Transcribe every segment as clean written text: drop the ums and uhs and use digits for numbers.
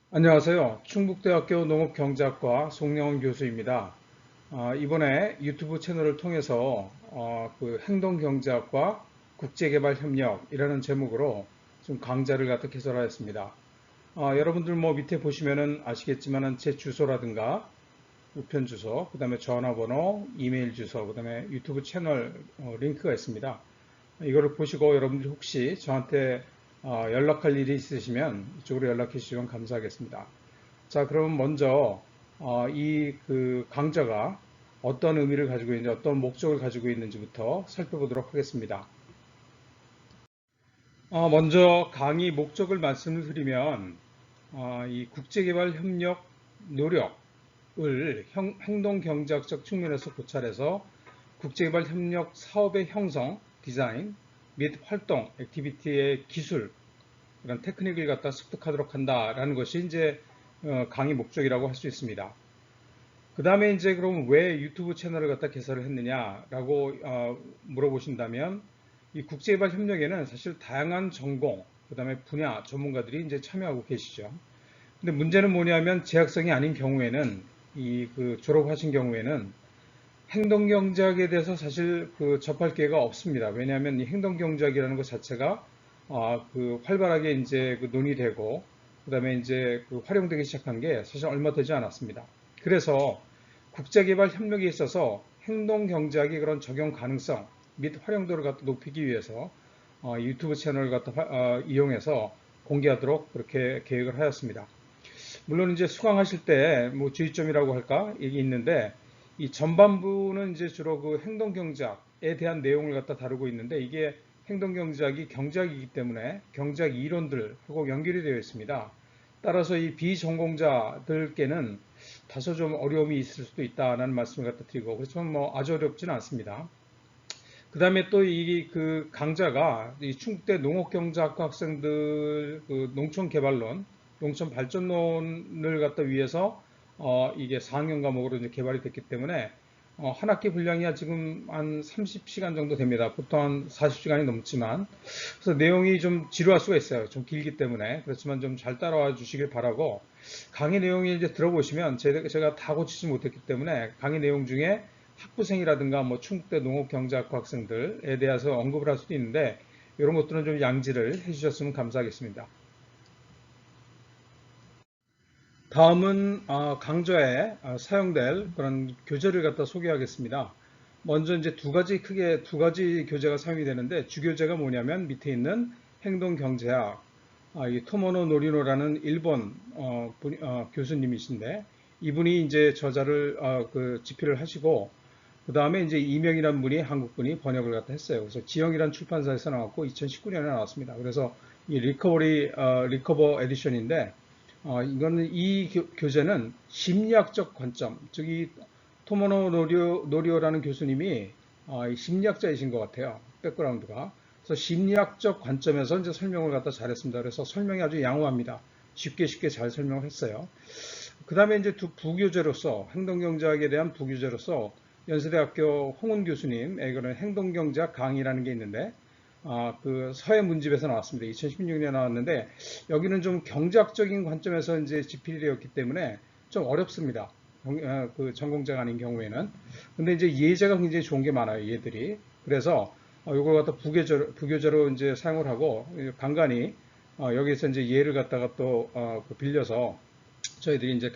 안녕하세요. 충북대학교 농업경제학과 송영원 교수입니다. 이번에 유튜브 채널을 통해서 그 행동경제학과 국제개발협력이라는 제목으로 좀 강좌를 갖다 개설하였습니다. 여러분들 뭐 밑에 보시면은 아시겠지만은 제 주소라든가 우편 주소, 그 다음에 전화번호, 이메일 주소, 그 다음에 유튜브 채널 링크가 있습니다. 이거를 보시고 여러분들 혹시 저한테 연락할 일이 있으시면 이쪽으로 연락해 주시면 감사하겠습니다. 자, 그럼 먼저 이 그 강좌가 어떤 의미를 가지고 있는지, 어떤 목적을 가지고 있는지부터 살펴보도록 하겠습니다. 먼저 강의 목적을 말씀을 드리면 이 국제개발협력 노력을 행동경제학적 측면에서 고찰해서 국제개발협력 사업의 형성, 디자인 및 활동, 액티비티의 기술, 그런 테크닉을 갖다 습득하도록 한다라는 것이 이제 강의 목적이라고 할 수 있습니다. 그 다음에 이제 그럼 왜 유튜브 채널을 갖다 개설을 했느냐라고 물어보신다면 이 국제개발 협력에는 사실 다양한 전공, 그 다음에 분야 전문가들이 이제 참여하고 계시죠. 근데 문제는 뭐냐면 재학생이 아닌 경우에는 이 그 졸업하신 경우에는 행동경제학에 대해서 사실 그 접할 기회가 없습니다. 왜냐하면 이 행동경제학이라는 것 자체가 그 활발하게 이제 그 논의되고 그다음에 이제 그 활용되기 시작한 게 사실 얼마 되지 않았습니다. 그래서 국제개발 협력에 있어서 행동경제학의 그런 적용 가능성 및 활용도를 갖다 높이기 위해서 유튜브 채널을 갖다 이용해서 공개하도록 그렇게 계획을 하였습니다. 물론 이제 수강하실 때 뭐 주의점이라고 할까 이게 있는데 이 전반부는 이제 주로 그 행동경제학에 대한 내용을 갖다 다루고 있는데 이게 행동경제학이 경제학이기 때문에 경제학 이론들하고 연결이 되어 있습니다. 따라서 이 비전공자들께는 다소 좀 어려움이 있을 수도 있다는 말씀을 갖다 드리고 그렇지만 뭐 아주 어렵지는 않습니다. 그 다음에 또 이 그 강좌가 이 충북대 농업경제학과 학생들 그 농촌개발론, 농촌발전론을 갖다 위해서 이게 4학년 과목으로 이제 개발이 됐기 때문에 한 학기 분량이 지금 한 30시간 정도 됩니다. 보통 한 40시간이 넘지만 그래서 내용이 좀 지루할 수가 있어요. 좀 길기 때문에 그렇지만 좀 잘 따라와 주시길 바라고 강의 내용이 이제 들어보시면 제가 다 고치지 못했기 때문에 강의 내용 중에 학부생이라든가 뭐 충북대 농업경제학과 학생들에 대해서 언급을 할 수도 있는데 이런 것들은 좀 양지를 해주셨으면 감사하겠습니다. 다음은 강좌에 사용될 그런 교재를 갖다 소개하겠습니다. 먼저 이제 크게 두 가지 교재가 사용이 되는데 주교재가 뭐냐면 밑에 있는 행동경제학, 이 토모노 노리노라는 일본 교수님이신데 이분이 이제 저자를 그 집필을 하시고 그 다음에 이제 이명이라는 분이 한국 분이 번역을 갖다 했어요. 그래서 지영이라는 출판사에서 나왔고 2019년에 나왔습니다. 그래서 이 리커버 에디션인데 이거는 이 교재는 심리학적 관점, 즉이 토모노 노리오라는 교수님이 심리학자이신 것 같아요. 백그라운드가. 그래서 심리학적 관점에서 이제 설명을 갖다 잘했습니다. 그래서 설명이 아주 양호합니다. 쉽게 잘 설명을 했어요. 그 다음에 이제 두 부교재로서 행동경제학에 대한 부교재로서 연세대학교 홍은 교수님의 그런 행동경제학 강의라는 게 있는데 그 서해 문집에서 나왔습니다. 2016년에 나왔는데 여기는 좀 경제학적인 관점에서 이제 집필이 되었기 때문에 좀 어렵습니다. 그 전공자가 아닌 경우에는. 근데 이제 예제가 굉장히 좋은 게 많아요. 얘들이. 그래서 이걸 갖다 부교재로 이제 사용을 하고 간간히 여기서 이제 예를 갖다가 또 그 빌려서 저희들이 이제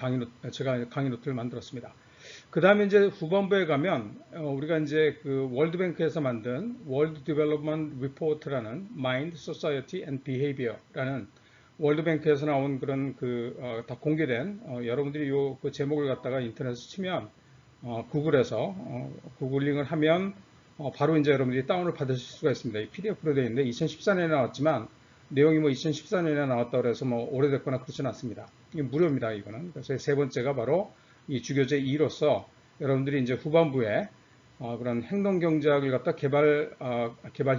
제가 강의 노트를 만들었습니다. 그 다음에 이제 후반부에 가면 우리가 이제 그 월드뱅크에서 만든 월드 디벨롭먼트 리포트라는 마인드, 소사이어티 앤 비헤이비어라는 월드뱅크에서 나온 그런 그 다 공개된 여러분들이 요 그 제목을 갖다가 인터넷에 치면 구글에서 구글링을 하면 바로 이제 여러분들이 다운을 받으실 수가 있습니다. 이 PDF로 되어 있는데 2014년에 나왔지만 내용이 뭐 2014년에 나왔다 그래서 뭐 오래됐거나 그렇지는 않습니다. 이게 무료입니다. 이거는. 그래서 세 번째가 바로 이 주교재 2로서 여러분들이 이제 후반부에 그런 행동 경제학을 갖다 개발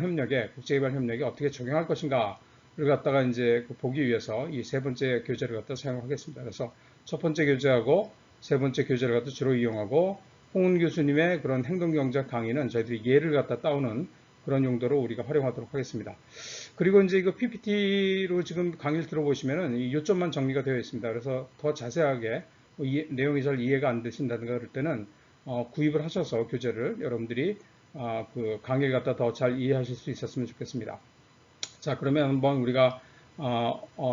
협력에 국제개발 협력에 어떻게 적용할 것인가를 갖다가 이제 보기 위해서 이 세 번째 교재를 갖다 사용하겠습니다. 그래서 첫 번째 교재하고 세 번째 교재를 갖다 주로 이용하고 홍은 교수님의 그런 행동 경제학 강의는 저희들이 예를 갖다 따오는 그런 용도로 우리가 활용하도록 하겠습니다. 그리고 이제 이거 PPT로 지금 강의를 들어보시면은 이 요점만 정리가 되어 있습니다. 그래서 더 자세하게 내용이 잘 이해가 안 되신다든가 그럴 때는 구입을 하셔서 교재를 여러분들이 그 강의를 갖다 더 잘 이해하실 수 있었으면 좋겠습니다. 자, 그러면 한번 우리가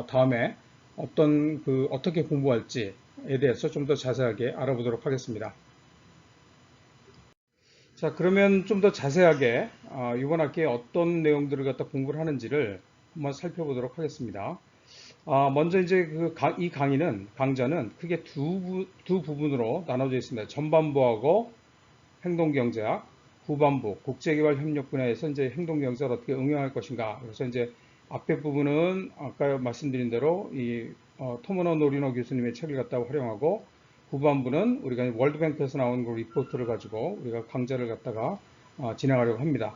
다음에 어떻게 공부할지에 대해서 좀 더 자세하게 알아보도록 하겠습니다. 자, 그러면 좀 더 자세하게 이번 학기에 어떤 내용들을 갖다 공부를 하는지를 한번 살펴보도록 하겠습니다. 먼저 이제 이 강좌는 크게 두 부분으로 나눠져 있습니다. 전반부하고 행동경제학, 후반부 국제개발협력 분야에서 이제 행동경제를 어떻게 응용할 것인가. 그래서 이제 앞에 부분은 아까 말씀드린 대로 이 토모노 노리노 교수님의 책을 갖다가 활용하고, 후반부는 우리가 월드뱅크에서 나온 그 리포트를 가지고 우리가 강좌를 갖다가 진행하려고 합니다.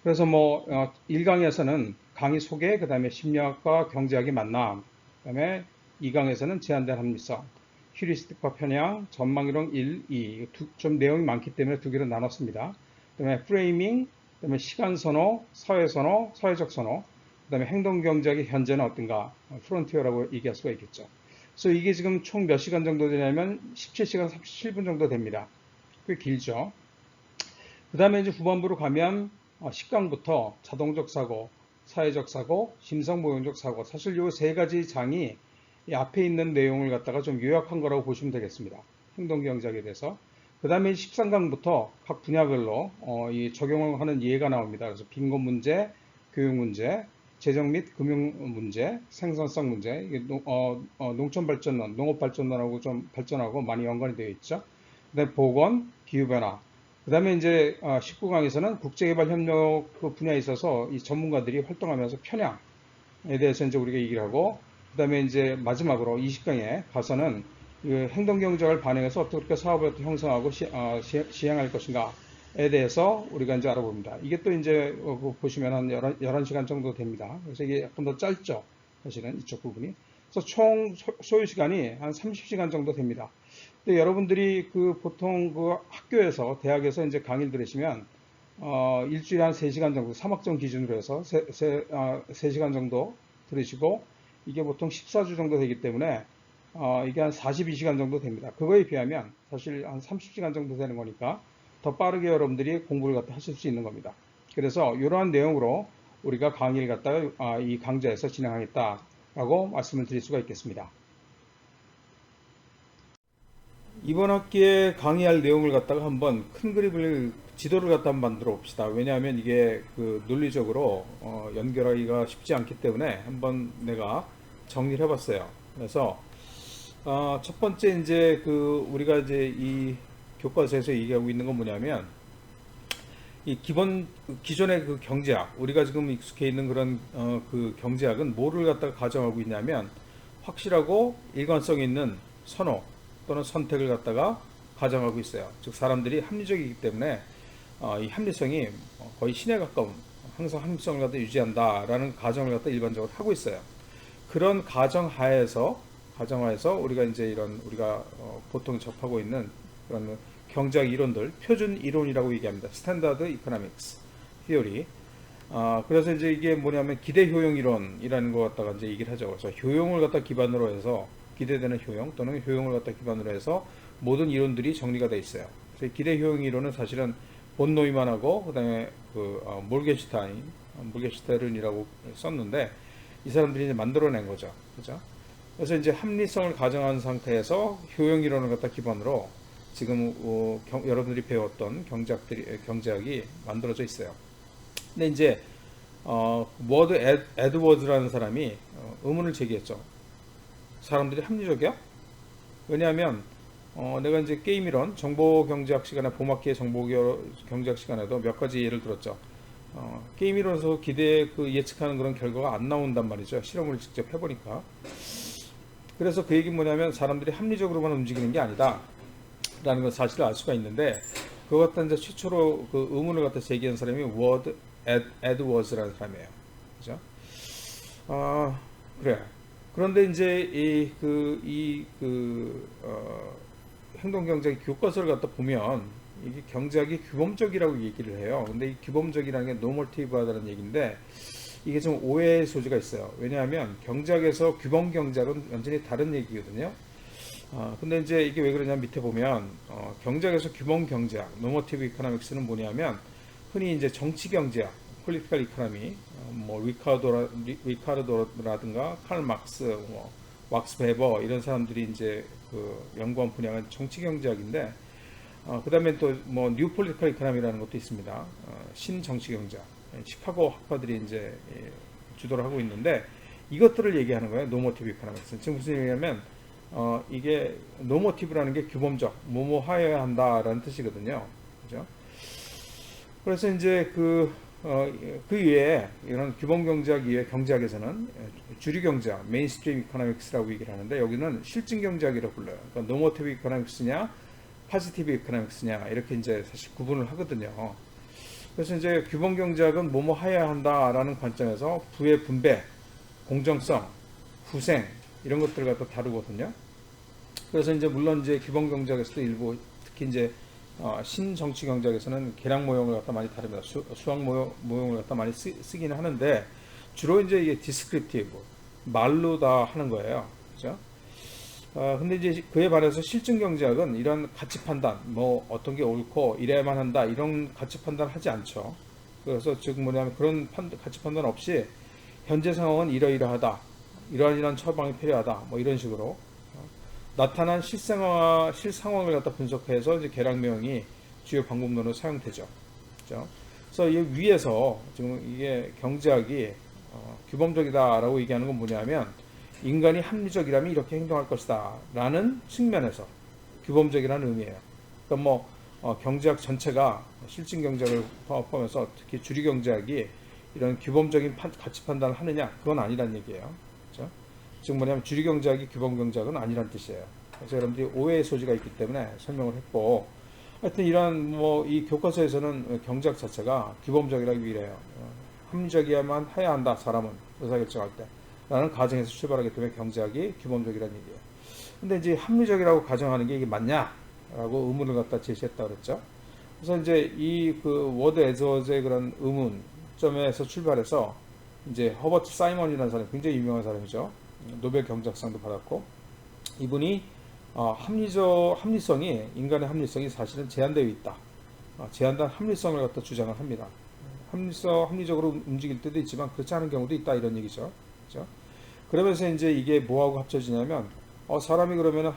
그래서 1강에서는 강의 소개, 그 다음에 심리학과 경제학의 만남, 그 다음에 2강에서는 제한된 합리성, 휴리스틱과 편향, 전망이론 1, 2, 좀 내용이 많기 때문에 두 개로 나눴습니다. 그 다음에 프레이밍, 그 다음에 시간선호, 사회선호, 사회적 선호, 그 다음에 행동경제학의 현재는 어떤가, 프론티어라고 얘기할 수가 있겠죠. 그래서 이게 지금 총 몇 시간 정도 되냐면 17시간 37분 정도 됩니다. 꽤 길죠. 그 다음에 이제 후반부로 가면 10강부터 자동적 사고, 사회적 사고, 심성모형적 사고, 사실 이 세 가지 장이 이 앞에 있는 내용을 갖다가 좀 요약한 거라고 보시면 되겠습니다. 행동경제학에 대해서. 그 다음에 13강부터 각 분야별로 이 적용을 하는 예가 나옵니다. 그래서 빈곤 문제, 교육 문제, 재정 및 금융 문제, 생산성 문제, 이게 농촌발전론, 농업발전론하고 좀 발전하고 많이 연관이 되어 있죠. 그 다음에 보건, 기후변화. 그 다음에 이제 19강에서는 국제개발협력 그 분야에 있어서 이 전문가들이 활동하면서 편향에 대해서 이제 우리가 얘기를 하고, 그 다음에 이제 마지막으로 20강에 가서는 행동경제학을 반영해서 어떻게 사업을 형성하고 시행할 것인가에 대해서 우리가 이제 알아봅니다. 이게 또 이제 보시면 한 11시간 정도 됩니다. 그래서 이게 약간 더 짧죠. 사실은 이쪽 부분이. 그래서 총 소요 시간이 한 30시간 정도 됩니다. 근데 여러분들이 보통 학교에서, 대학에서 이제 강의를 들으시면, 일주일에 한 3시간 정도, 3학점 기준으로 해서 3시간 정도 들으시고, 이게 보통 14주 정도 되기 때문에, 이게 한 42시간 정도 됩니다. 그거에 비하면 사실 한 30시간 정도 되는 거니까 더 빠르게 여러분들이 공부를 갖다 하실 수 있는 겁니다. 그래서 이러한 내용으로 우리가 강의를 갖다가 이 강좌에서 진행하겠다라고 말씀을 드릴 수가 있겠습니다. 이번 학기에 강의할 내용을 갖다가 한번 큰 그림을, 지도를 갖다 한번 만들어 봅시다. 왜냐하면 이게 논리적으로 연결하기가 쉽지 않기 때문에 한번 내가 정리를 해봤어요. 그래서 첫 번째 이제 우리가 이제 이 교과서에서 얘기하고 있는 건 뭐냐면, 이 기존의 경제학, 우리가 지금 익숙해 있는 그런 경제학은 뭐를 갖다가 가정하고 있냐면, 확실하고 일관성 있는 선호 또는 선택을 갖다가 가정하고 있어요. 즉 사람들이 합리적이기 때문에 이 합리성이 거의 신에 가까운, 항상 합리성을 갖다 유지한다라는 가정을 갖다 일반적으로 하고 있어요. 그런 가정하에서 우리가 이제 이런 우리가 보통 접하고 있는 그런 경제학 이론들, 표준 이론이라고 얘기합니다. 스탠다드 이코노믹스 티어리. 그래서 이제 이게 뭐냐면 기대 효용 이론이라는 것 갖다가 이제 얘기를 하죠. 그래서 효용을 갖다 기반으로 해서, 기대되는 효용 또는 효용을 갖다 기반으로 해서 모든 이론들이 정리가 되어 있어요. 그래서 기대 효용 이론은 사실은 본 노이만하고 그다음에 몰게슈테른이라고 썼는데, 이 사람들이 이제 만들어낸 거죠. 그죠? 그래서 이제 합리성을 가정한 상태에서 효용 이론을 갖다 기반으로 지금 여러분들이 배웠던 경제학이 만들어져 있어요. 근데 이제 에드워즈라는 사람이 의문을 제기했죠. 사람들이 합리적이야? 왜냐하면 내가 이제 게임 이론, 정보경제학 시간에, 봄학기의 정보경제학 시간에도 몇 가지 예를 들었죠. 게임 이론에서 예측하는 그런 결과가 안 나온단 말이죠. 실험을 직접 해보니까. 그래서 그 얘기는 뭐냐면, 사람들이 합리적으로만 움직이는 게 아니다 라는 걸 사실을 알 수가 있는데, 그거 갖다 이제 최초로 의문을 갖다 제기한 사람이 에드워즈라는 사람이에요. 그죠? 그래. 그런데 이제 행동경제 교과서를 갖다 보면 이게 경제학이 규범적이라고 얘기를 해요. 근데 이 규범적이라는 게 노머티브하다는 얘기인데 이게 좀 오해의 소지가 있어요. 왜냐하면 경제학에서 규범 경제학은 완전히 다른 얘기거든요. 근데 이제 이게 왜 그러냐면 밑에 보면 경제학에서 규범 경제학, 노머티브 이코노믹스는 뭐냐면 흔히 이제 정치 경제학, 폴리티컬 이코노미, 뭐 리카르도라든가 칼 막스, 뭐 왁스 베버 이런 사람들이 이제 그 연구한 분야가 정치 경제학인데 그다음에 또 뭐 뉴 폴리티컬 이코노미라는 것도 있습니다. 신정치 경제학, 시카고 학파들이 이제 주도를 하고 있는데 이것들을 얘기하는 거예요. 노머티브 이코노믹스. 지금 무슨 얘기냐면 이게 노모티브라는 게 규범적, 뭐뭐 하여야 한다라는 뜻이거든요. 그죠? 그래서 이제 그 이외에 이런 규범 경제학 이외 경제학에서는 주류 경제학, 메인스트림 이코노믹스라고 얘기를 하는데 여기는 실증 경제학이라고 불러요. 그러니까 노모티브 이코노믹스냐, 파지티브 이코노믹스냐 이렇게 이제 사실 구분을 하거든요. 그래서 이제 규범 경제학은 뭐뭐 하여야 한다라는 관점에서 부의 분배, 공정성, 후생 이런 것들을 갖다 다루거든요. 그래서 이제 물론 이제 기본 경제학에서도 일부 특히 이제 신정치 경제학에서는 계량 모형을 갖다 많이 다룹니다. 수학 모형을 갖다 많이 쓰기는 하는데 주로 이제 이게 디스크립티브 말로 다 하는 거예요. 그죠? 근데 이제 그에 반해서 실증 경제학은 이런 가치 판단, 뭐 어떤 게 옳고 이래야만 한다 이런 가치 판단 하지 않죠. 그래서 즉 뭐냐면 그런 가치 판단 없이 현재 상황은 이러이러하다. 이러한 처방이 필요하다. 뭐 이런 식으로 나타난 실상황을 갖다 분석해서 이제 계량명이 주요 방법론으로 사용되죠. 그렇죠? 그래서 이 위에서 지금 이게 경제학이 규범적이다라고 얘기하는 건 뭐냐면 인간이 합리적이라면 이렇게 행동할 것이다 라는 측면에서 규범적이라는 의미예요. 그러니까 뭐 경제학 전체가 실증 경제학을 포함해서 특히 주류 경제학이 이런 규범적인 가치 판단을 하느냐 그건 아니란 얘기예요. 그렇죠? 즉 뭐냐면 주류 경제학이 규범 경제학은 아니란 뜻이에요. 그래서 여러분들이 오해의 소지가 있기 때문에 설명을 했고 하여튼 이런 뭐 이 교과서에서는 경제학 자체가 규범적이라고 얘기해요. 합리적이야만 해야 한다 사람은 의사결정할 때 라는 가정에서 출발하기 때문에 경제학이 규범적이라는 얘기예요. 근데 이제 합리적이라고 가정하는 게 이게 맞냐라고 의문을 갖다 제시했다 그랬죠. 그래서 이제 이 그 워드 에드워즈의 그런 의문점에서 출발해서 이제 허버트 사이먼이라는 사람이 굉장히 유명한 사람이죠. 노벨 경제학상도 받았고 이분이 합리성이 인간의 합리성이 사실은 제한되어 있다. 제한된 합리성을 갖다 주장을 합니다. 합리적으로 움직일 때도 있지만 그렇지 않은 경우도 있다 이런 얘기죠. 그렇죠? 그러면서 이제 이게 뭐하고 합쳐지냐면 사람이 그러면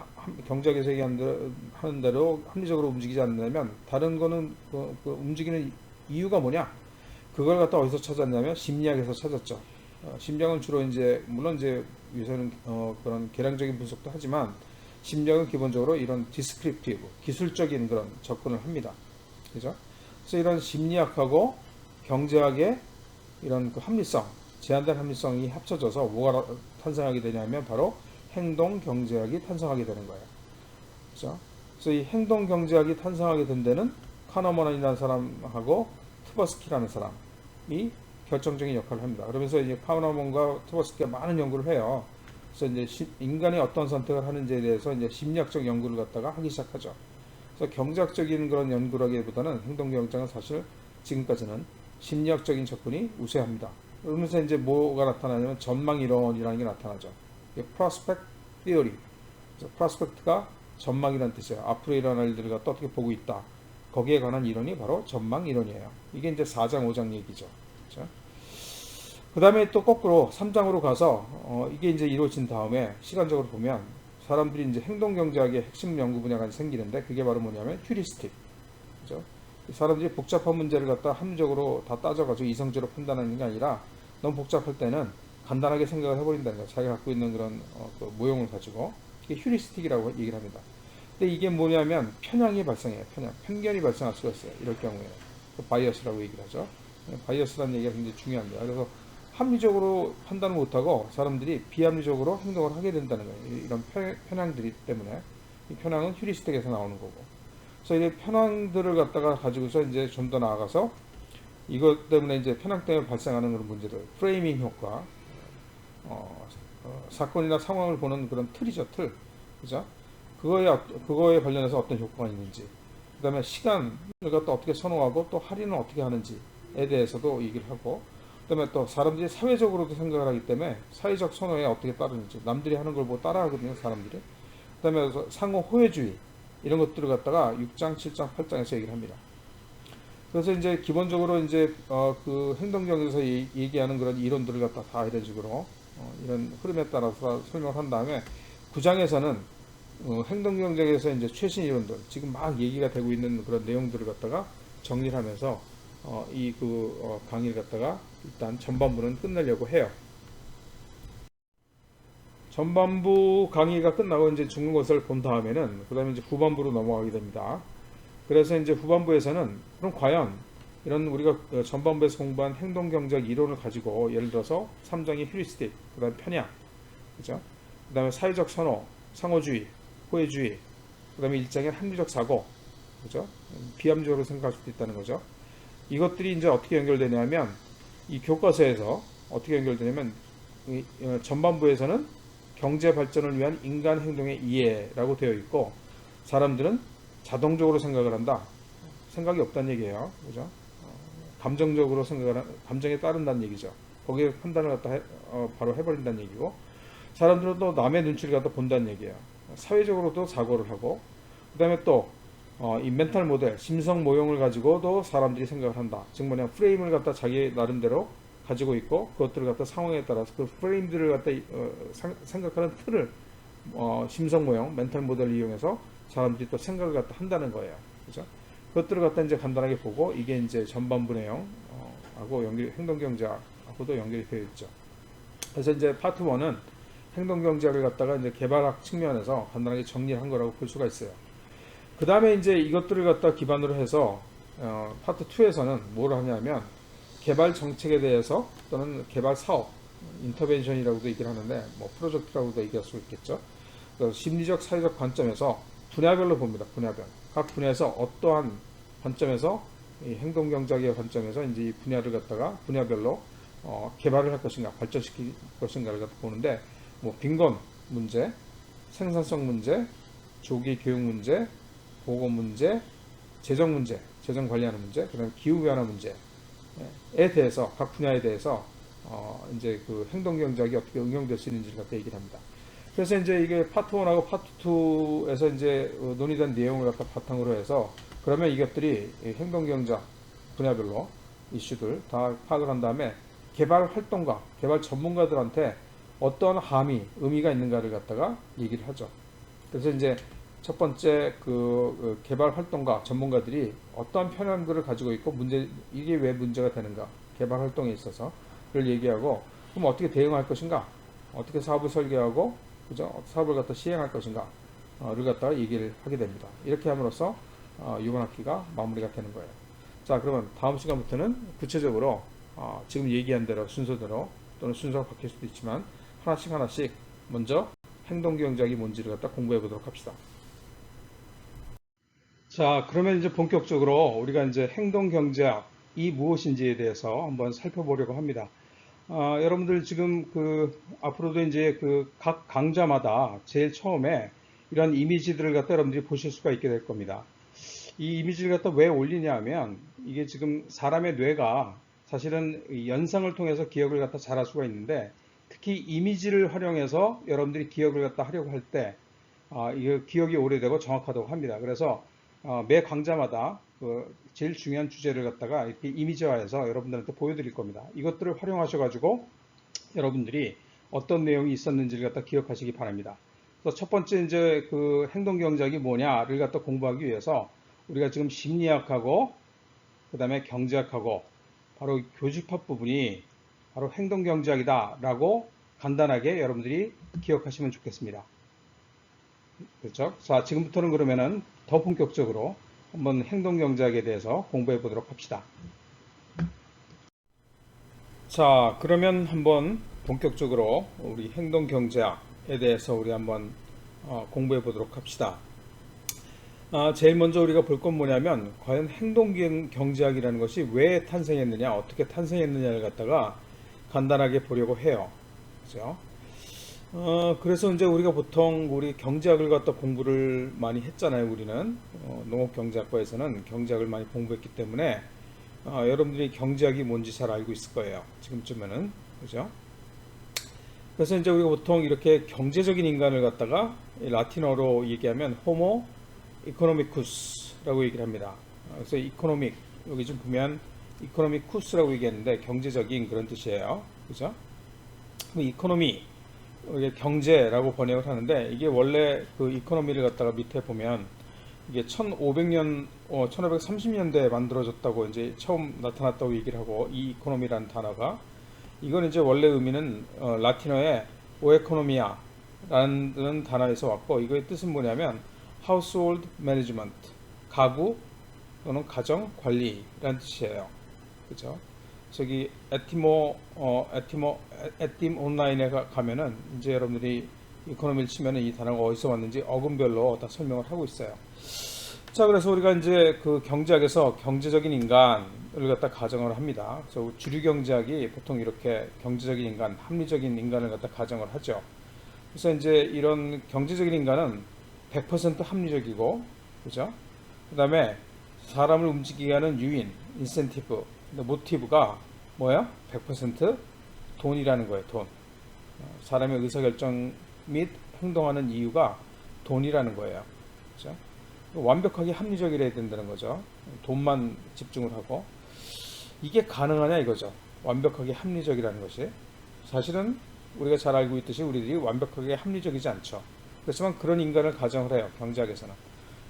경제학에서 얘기하는 대로 합리적으로 움직이지 않는다면 다른 거는 그 움직이는 이유가 뭐냐? 그걸 갖다 어디서 찾았냐면 심리학에서 찾았죠. 심리학은 주로 이제 물론 이제 요새는 그런 계량적인 분석도 하지만 심리학은 기본적으로 이런 디스크립티브 기술적인 그런 접근을 합니다. 그죠? 그래서 이런 심리학하고 경제학의 이런 그 합리성, 제한된 합리성이 합쳐져서 뭐가 탄생하게 되냐면 바로 행동 경제학이 탄생하게 되는 거예요. 그죠? 그래서 이 행동 경제학이 탄생하게 된 데는 카너먼이라는 사람하고 트버스키라는 사람이 결정적인 역할을 합니다. 그러면서 이제 카너먼과 트버스키가 많은 연구를 해요. 그래서 이제 인간이 어떤 선택을 하는지에 대해서 이제 심리학적 연구를 갖다가 하기 시작하죠. 그래서 경제학적인 그런 연구라기보다는 행동 경제학은 사실 지금까지는 심리학적인 접근이 우세합니다. 그러면서 이제 뭐가 나타나냐면 전망 이론이라는 게 나타나죠. prospect theory. prospect가 전망이라는 뜻이에요. 앞으로 일어날 일들을 갖다 어떻게 보고 있다. 거기에 관한 이론이 바로 전망 이론이에요. 이게 이제 4장, 5장 얘기죠. 그렇죠? 그 다음에 또 거꾸로 3장으로 가서 이게 이제 이루어진 다음에 시간적으로 보면 사람들이 이제 행동 경제학의 핵심 연구 분야가 생기는데 그게 바로 뭐냐면 휴리스틱. 그죠? 사람들이 복잡한 문제를 갖다 합리적으로 다 따져가지고 이성적으로 판단하는 게 아니라 너무 복잡할 때는 간단하게 생각을 해버린다는 거예요. 자기가 갖고 있는 그런 그 모형을 가지고 이게 휴리스틱이라고 얘기를 합니다. 근데 이게 뭐냐면 편향이 발생해요. 편견이 발생할 수가 있어요. 이럴 경우에 바이어스라고 얘기를 하죠. 바이어스라는 얘기가 굉장히 중요합니다. 그래서 합리적으로 판단을 못하고 사람들이 비합리적으로 행동을 하게 된다는 거예요. 이런 편향들이 때문에 이 편향은 휴리스틱에서 나오는 거고. 그래서 이 편향들을 갖다가 가지고서 이제 좀 더 나아가서 이것 때문에 이제 편향 때문에 발생하는 그런 문제들, 프레이밍 효과, 사건이나 상황을 보는 그런 틀이죠, 틀, 그죠? 그거에 관련해서 어떤 효과가 있는지, 그 다음에 시간을 갖다 어떻게 선호하고 또 할인을 어떻게 하는지에 대해서도 얘기를 하고, 그 다음에 또 사람들이 사회적으로도 생각을 하기 때문에 사회적 선호에 어떻게 따르는지, 남들이 하는 걸 뭐 따라하거든요, 사람들이. 그 다음에 상호 호혜주의, 이런 것들을 갖다가 6장, 7장, 8장에서 얘기를 합니다. 그래서 이제 기본적으로 이제 그 행동경에서 얘기하는 그런 이론들을 갖다 다 이런 식으로 이런 흐름에 따라서 설명을 한 다음에 9장에서는 행동경제에서 이제 최신 이론들, 지금 막 얘기가 되고 있는 그런 내용들을 갖다가 정리를 하면서 강의를 갖다가 일단 전반부는 끝내려고 해요. 전반부 강의가 끝나고 이제 죽는 것을 본 다음에는 그 다음에 이제 후반부로 넘어가게 됩니다. 그래서 이제 후반부에서는 그럼 과연 이런 우리가 전반부에서 공부한 행동경제학 이론을 가지고 예를 들어서 3장의 휴리스틱, 그 다음에 편향, 그죠? 그 다음에 사회적 선호, 상호주의, 호혜주의, 그 다음에 1장의 합리적 사고, 그죠? 비합리적으로 생각할 수도 있다는 거죠. 이것들이 이제 어떻게 연결되냐면 이 교과서에서 어떻게 연결되냐면 전반부에서는 경제 발전을 위한 인간 행동의 이해라고 되어 있고 사람들은 자동적으로 생각을 한다. 생각이 없다는 얘기예요. 그죠? 감정적으로 감정에 따른다는 얘기죠. 거기에 판단을 갖다 바로 해버린다는 얘기고 사람들은 또 남의 눈치를 갖다 본다는 얘기예요. 사회적으로도 사고를 하고 그 다음에 또 이 멘탈 모델, 심성 모형을 가지고도 사람들이 생각을 한다. 즉 뭐냐 프레임을 갖다 자기 나름대로 가지고 있고 그것들을 갖다 상황에 따라서 그 프레임들을 갖다 생각하는 틀을 심성 모형, 멘탈 모델을 이용해서 사람들이 또 생각을 갖다 한다는 거예요. 그죠? 그것들을 갖다 이제 간단하게 보고 이게 이제 전반부 내용 하고 행동경제학하고도 연결이 되어 있죠. 그래서 이제 파트 1은 행동경제학을 갖다가 이제 개발학 측면에서 간단하게 정리를 한 거라고 볼 수가 있어요. 그 다음에 이제 이것들을 갖다 기반으로 해서 파트 2에서는 뭘 하냐면 개발 정책에 대해서 또는 개발 사업, 인터벤션이라고도 얘기를 하는데 뭐 프로젝트라고도 얘기할 수 있겠죠. 심리적, 사회적 관점에서 분야별로 봅니다. 분야별. 각 분야에서 어떠한 관점에서 이 행동경제학의 관점에서 이제 이 분야를 갖다가 분야별로 개발을 할 것인가, 발전시킬 것인가를 갖다 보는데 뭐 빈곤 문제, 생산성 문제, 조기 교육 문제, 보건 문제, 재정 문제, 재정 관리하는 문제, 그다음에 기후 변화 문제에 대해서 각 분야에 대해서 이제 그 행동경제학이 어떻게 응용될 수 있는지를 갖다 얘기를 합니다. 그래서 이제 이게 파트 1하고 파트 2에서 이제 논의된 내용을 갖다 바탕으로 해서 그러면 이것들이 행동경제학 분야별로 이슈들 다 파악을 한 다음에 개발 활동가, 개발 전문가들한테 어떤 함의, 의미가 있는가를 갖다가 얘기를 하죠. 그래서 이제 첫 번째 그 개발 활동가 전문가들이 어떠한 편향들을 가지고 있고 이게 왜 문제가 되는가 개발 활동에 있어서를 얘기하고 그럼 어떻게 대응할 것인가 어떻게 사업을 설계하고 그죠 사업을 갖다 시행할 것인가를 갖다가 얘기를 하게 됩니다. 이렇게 함으로써 이번 학기가 마무리가 되는 거예요. 자 그러면 다음 시간부터는 구체적으로 지금 얘기한 대로 순서대로 또는 순서가 바뀔 수도 있지만 하나씩 먼저 행동경제학이 뭔지를 갖다 공부해 보도록 합시다. 자, 그러면 이제 본격적으로 우리가 이제 행동경제학이 무엇인지에 대해서 한번 살펴보려고 합니다. 여러분들 지금 앞으로도 이제 각 강좌마다 제일 처음에 이런 이미지들을 갖다 여러분들이 보실 수가 있게 될 겁니다. 이 이미지를 갖다 왜 올리냐 하면 이게 지금 사람의 뇌가 사실은 연상을 통해서 기억을 갖다 잘할 수가 있는데 특히 이미지를 활용해서 여러분들이 기억을 갖다 하려고 할 때 이게 기억이 오래되고 정확하다고 합니다. 그래서 매 강좌마다 제일 중요한 주제를 갖다가 이렇게 이미지화해서 여러분들한테 보여드릴 겁니다. 이것들을 활용하셔가지고 여러분들이 어떤 내용이 있었는지를 갖다 기억하시기 바랍니다. 그래서 첫 번째 이제 행동경제학이 뭐냐를 갖다 공부하기 위해서 우리가 지금 심리학하고 그 다음에 경제학하고 바로 교집합 부분이 바로 행동경제학이다라고 간단하게 여러분들이 기억하시면 좋겠습니다. 그렇죠? 자, 지금부터는 그러면은 더 본격적으로 한번 행동경제학에 대해서 공부해 보도록 합시다. 자, 그러면 한번 본격적으로 우리 행동경제학에 대해서 우리 한번 공부해 보도록 합시다. 제일 먼저 우리가 볼 건 뭐냐면 과연 행동경제학이라는 것이 왜 탄생했느냐, 어떻게 탄생했느냐를 갖다가 간단하게 보려고 해요. 그죠? 그래서 이제 우리가 보통 우리 경제학을 갖다 공부를 많이 했잖아요. 우리는 농업경제학과에서는 경제학을 많이 공부했기 때문에 여러분들이 경제학이 뭔지 잘 알고 있을 거예요. 지금쯤에는 그죠? 그래서 이제 우리가 보통 이렇게 경제적인 인간을 갖다가 라틴어로 얘기하면 호모 이코노미쿠스라고 얘기를 합니다. 그래서 이코노믹 여기 좀 보면 이코노미쿠스라고 얘기했는데 경제적인 그런 뜻이에요. 그죠? 이코노미 이게 경제라고 번역을 하는데 이게 원래 그 이코노미를 갖다가 밑에 보면 이게 1500년, 1530년대에 만들어졌다고 이제 처음 나타났다고 얘기를 하고 이 이코노미라는 단어가 이건 이제 원래 의미는 라틴어의 오에코노미아라는 단어에서 왔고 이거의 뜻은 뭐냐면 household management 가구 또는 가정 관리라는 뜻이에요. 그죠? 저기 에팀 온라인에 가면은 이제 여러분들이 이코노미를 치면은 이 단어가 어디서 왔는지 어근별로 다 설명을 하고 있어요. 자, 그래서 우리가 이제 그 경제학에서 경제적인 인간을 갖다 가정을 합니다. 그래서 주류 경제학이 보통 이렇게 경제적인 인간, 합리적인 인간을 갖다 가정을 하죠. 그래서 이제 이런 경제적인 인간은 100% 합리적이고, 그죠? 그 다음에 사람을 움직이게 하는 유인, 인센티브, 모티브가 뭐야? 100% 돈이라는 거예요. 돈. 사람의 의사결정 및 행동하는 이유가 돈이라는 거예요. 그죠? 완벽하게 합리적이라야 된다는 거죠. 돈만 집중을 하고 이게 가능하냐 이거죠. 완벽하게 합리적이라는 것이 사실은 우리가 잘 알고 있듯이 우리들이 완벽하게 합리적이지 않죠. 그렇지만 그런 인간을 가정을 해요. 경제학에서는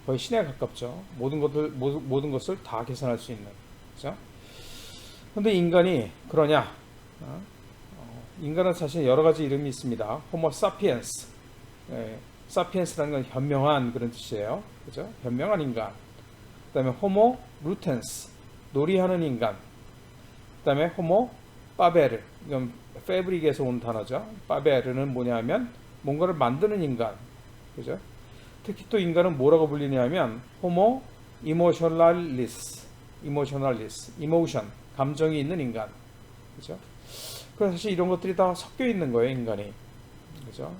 거의 신에 가깝죠. 모든 것을 다 계산할 수 있는. 그죠? 근데 인간이 그러냐? 인간은 사실 여러 가지 이름이 있습니다. 호모 사피엔스. 사피엔스라는 건 현명한 그런 뜻이에요. 그죠? 현명한 인간. 그 다음에 호모 루텐스. 놀이하는 인간. 그 다음에 호모 파베르. 이건 패브릭에서 온 단어죠. 파베르는 뭐냐면 뭔가를 만드는 인간. 그죠? 특히 또 인간은 뭐라고 불리냐면 호모 이모셔널리스. 이모션. 감정이 있는 인간. 그죠? 그래서 사실 이런 것들이 다 섞여 있는 거예요, 인간이. 그죠?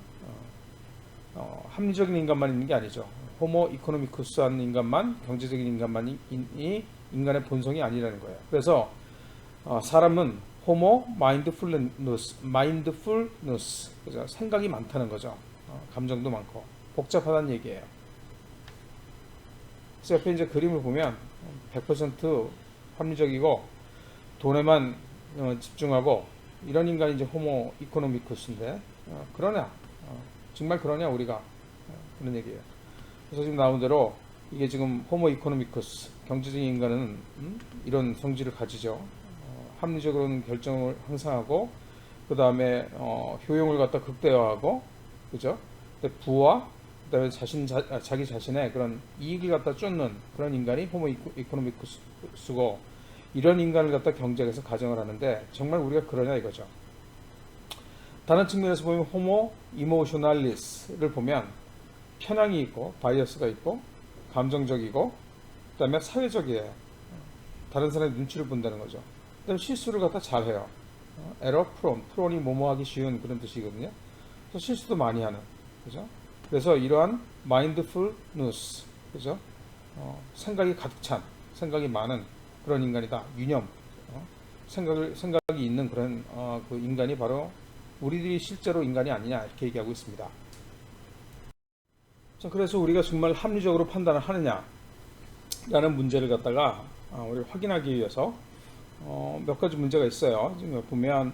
합리적인 인간만 있는 게 아니죠. 호모 이코노미쿠스한 인간만, 경제적인 인간만이 인간의 본성이 아니라는 거예요. 그래서 사람은 호모 마인드풀니스, 그죠? 생각이 많다는 거죠. 감정도 많고 복잡하다는 얘기예요. 그래서 옆에 이제 그림을 보면 100% 합리적이고 돈에만 집중하고 이런 인간이 이제 호모 이코노미쿠스인데 그러냐? 정말 그러냐 우리가 그런 얘기예요. 그래서 지금 나온 대로 이게 지금 호모 이코노미쿠스 경제적인 인간은 이런 성질을 가지죠. 합리적으로는 결정을 항상 하고 그 다음에 효용을 갖다 극대화하고 그죠? 근데 부와 그다음에 자기 자신의 그런 이익을 갖다 쫓는 그런 인간이 호모 이코노미쿠스고 이런 인간을 갖다 경제학에서 가정을 하는데 정말 우리가 그러냐 이거죠. 다른 측면에서 보면 호모 이모셔널리스를 보면 편향이 있고 바이어스가 있고 감정적이고 그다음에 사회적이에요. 다른 사람의 눈치를 본다는 거죠. 그다음에 실수를 갖다 잘해요. 에러 프론이 뭐뭐하기 쉬운 그런 뜻이거든요. 그래서 실수도 많이 하는 그죠? 그래서 이러한 마인드풀니스 그죠? 생각이 가득 찬 생각이 많은 그런 인간이다. 유념 생각이 있는 그런 그 인간이 바로 우리들이 실제로 인간이 아니냐 이렇게 얘기하고 있습니다. 자, 그래서 우리가 정말 합리적으로 판단을 하느냐라는 문제를 갖다가 우리 확인하기 위해서 몇 가지 문제가 있어요. 지금 보면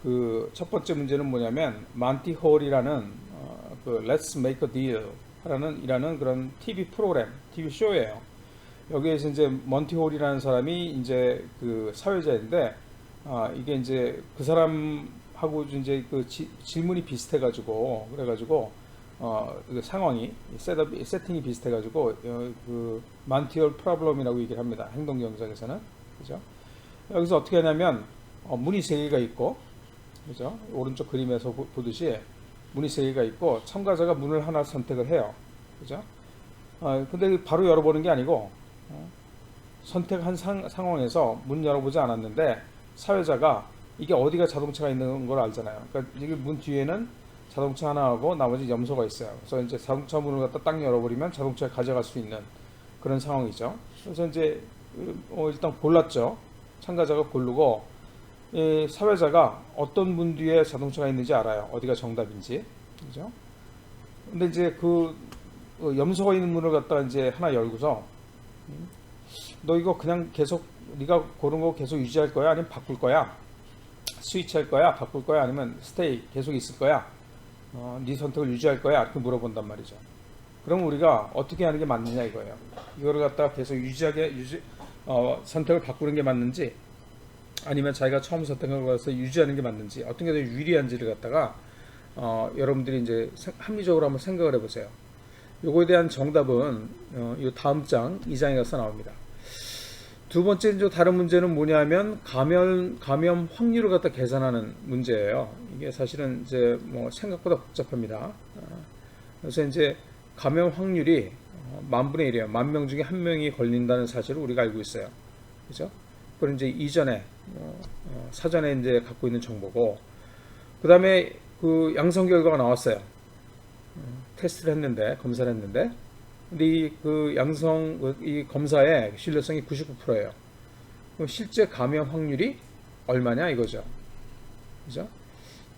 그 첫 번째 문제는 뭐냐면 만티 홀이라는 그 Let's Make a Deal이라는 그런 TV 프로그램, TV 쇼예요. 여기에서 이제 먼티 홀이라는 사람이 이제 그 사회자인데 이게 이제 그 사람하고 이제 그 질문이 비슷해가지고 그래가지고 그 상황이 세팅이 비슷해가지고 그 만티홀 프로블럼이라고 얘기를 합니다. 행동경제학에서는 그죠? 여기서 어떻게 하냐면 문이 세 개가 있고 그죠? 오른쪽 그림에서 보듯이 문이 세 개가 있고 참가자가 문을 하나 선택을 해요. 그죠? 근데 바로 열어보는 게 아니고 선택한 상황에서 문 열어보지 않았는데 사회자가 이게 어디가 자동차가 있는 걸 알잖아요. 그러니까 문 뒤에는 자동차 하나하고 나머지 염소가 있어요. 그래서 이제 자동차 문을 갖다 딱 열어버리면 자동차를 가져갈 수 있는 그런 상황이죠. 그래서 이제 일단 골랐죠. 참가자가 고르고 이 사회자가 어떤 문 뒤에 자동차가 있는지 알아요. 어디가 정답인지. 그죠? 근데 이제 그 염소가 있는 문을 갖다 이제 하나 열고서 너 이거 그냥 계속 네가 고른 거 계속 유지할 거야? 아니면 바꿀 거야? 스위치할 거야? 바꿀 거야? 아니면 스테이 계속 있을 거야? 네 선택을 유지할 거야? 이렇게 물어본단 말이죠. 그럼 우리가 어떻게 하는 게 맞느냐 이거예요. 이거를 갖다가 계속 선택을 바꾸는 게 맞는지 아니면 자기가 처음 선택한 것을 유지하는 게 맞는지 어떤 게 더 유리한지를 갖다가 여러분들이 이제 합리적으로 한번 생각을 해보세요. 요거에 대한 정답은 이 다음 장 2장에 가서 나옵니다. 두 번째 이제 다른 문제는 뭐냐면 감염 확률을 갖다 계산하는 문제예요. 이게 사실은 이제 뭐 생각보다 복잡합니다. 그래서 이제 감염 확률이 10,000분의 1이에요. 10,000명 중에 1명이 걸린다는 사실을 우리가 알고 있어요. 그죠? 그건 이제 이전에 사전에 이제 갖고 있는 정보고, 그 다음에 그 양성 결과가 나왔어요. 테스트를 했는데, 검사를 했는데, 근데 이 검사의 신뢰성이 99%예요. 그럼 실제 감염 확률이 얼마냐 이거죠. 그죠?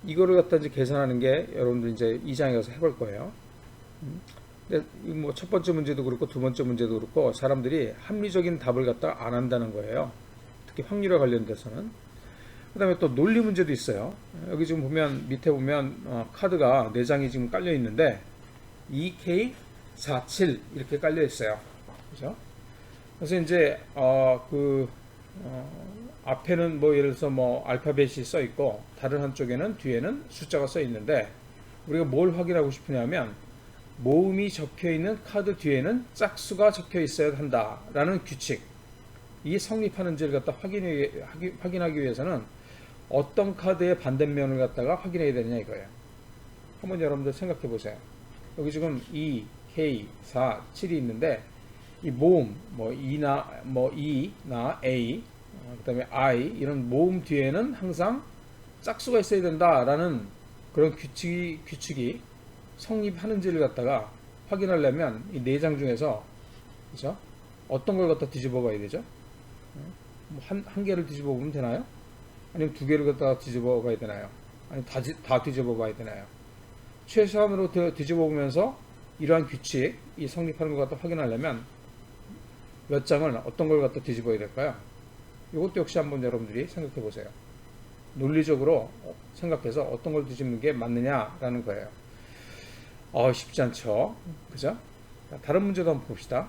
이거를 갖다 이제 계산하는 게 여러분들 이제 2장에 가서 해볼 거예요. 근데 뭐 첫 번째 문제도 그렇고 두 번째 문제도 그렇고 사람들이 합리적인 답을 갖다 안 한다는 거예요. 특히 확률에 관련돼서는. 그 다음에 또 논리 문제도 있어요. 여기 지금 보면 밑에 보면 카드가 4장이 지금 깔려 있는데 EK47 이렇게 깔려 있어요. 그죠? 그래서 이제 앞에는 뭐 예를 들어서 뭐 알파벳이 써 있고 다른 한쪽에는 뒤에는 숫자가 써 있는데 우리가 뭘 확인하고 싶으냐면 모음이 적혀 있는 카드 뒤에는 짝수가 적혀 있어야 한다라는 규칙, 이 성립하는지를 갖다 확인하기 위해서는 어떤 카드의 반대면을 갖다가 확인해야 되느냐 이거예요. 한번 여러분들 생각해 보세요. 여기 지금 2, K, 4, 7이 있는데 이 모음, 뭐 E나 A, 그 다음에 I 이런 모음 뒤에는 항상 짝수가 있어야 된다라는 그런 규칙이 성립하는지를 갖다가 확인하려면 이 4장 중에서 그죠? 어떤 걸 갖다 뒤집어 봐야 되죠? 한 개를 뒤집어 보면 되나요? 아니면 2개를 갖다가 뒤집어 봐야 되나요? 아니면 다 뒤집어 봐야 되나요? 최소한으로 뒤집어 보면서 이러한 규칙, 이 성립하는 것 갖다 확인하려면 몇 장을 어떤 걸 갖다 뒤집어야 될까요? 이것도 역시 한번 여러분들이 생각해 보세요. 논리적으로 생각해서 어떤 걸 뒤집는 게 맞느냐라는 거예요. 쉽지 않죠. 그죠? 다른 문제도 한번 봅시다.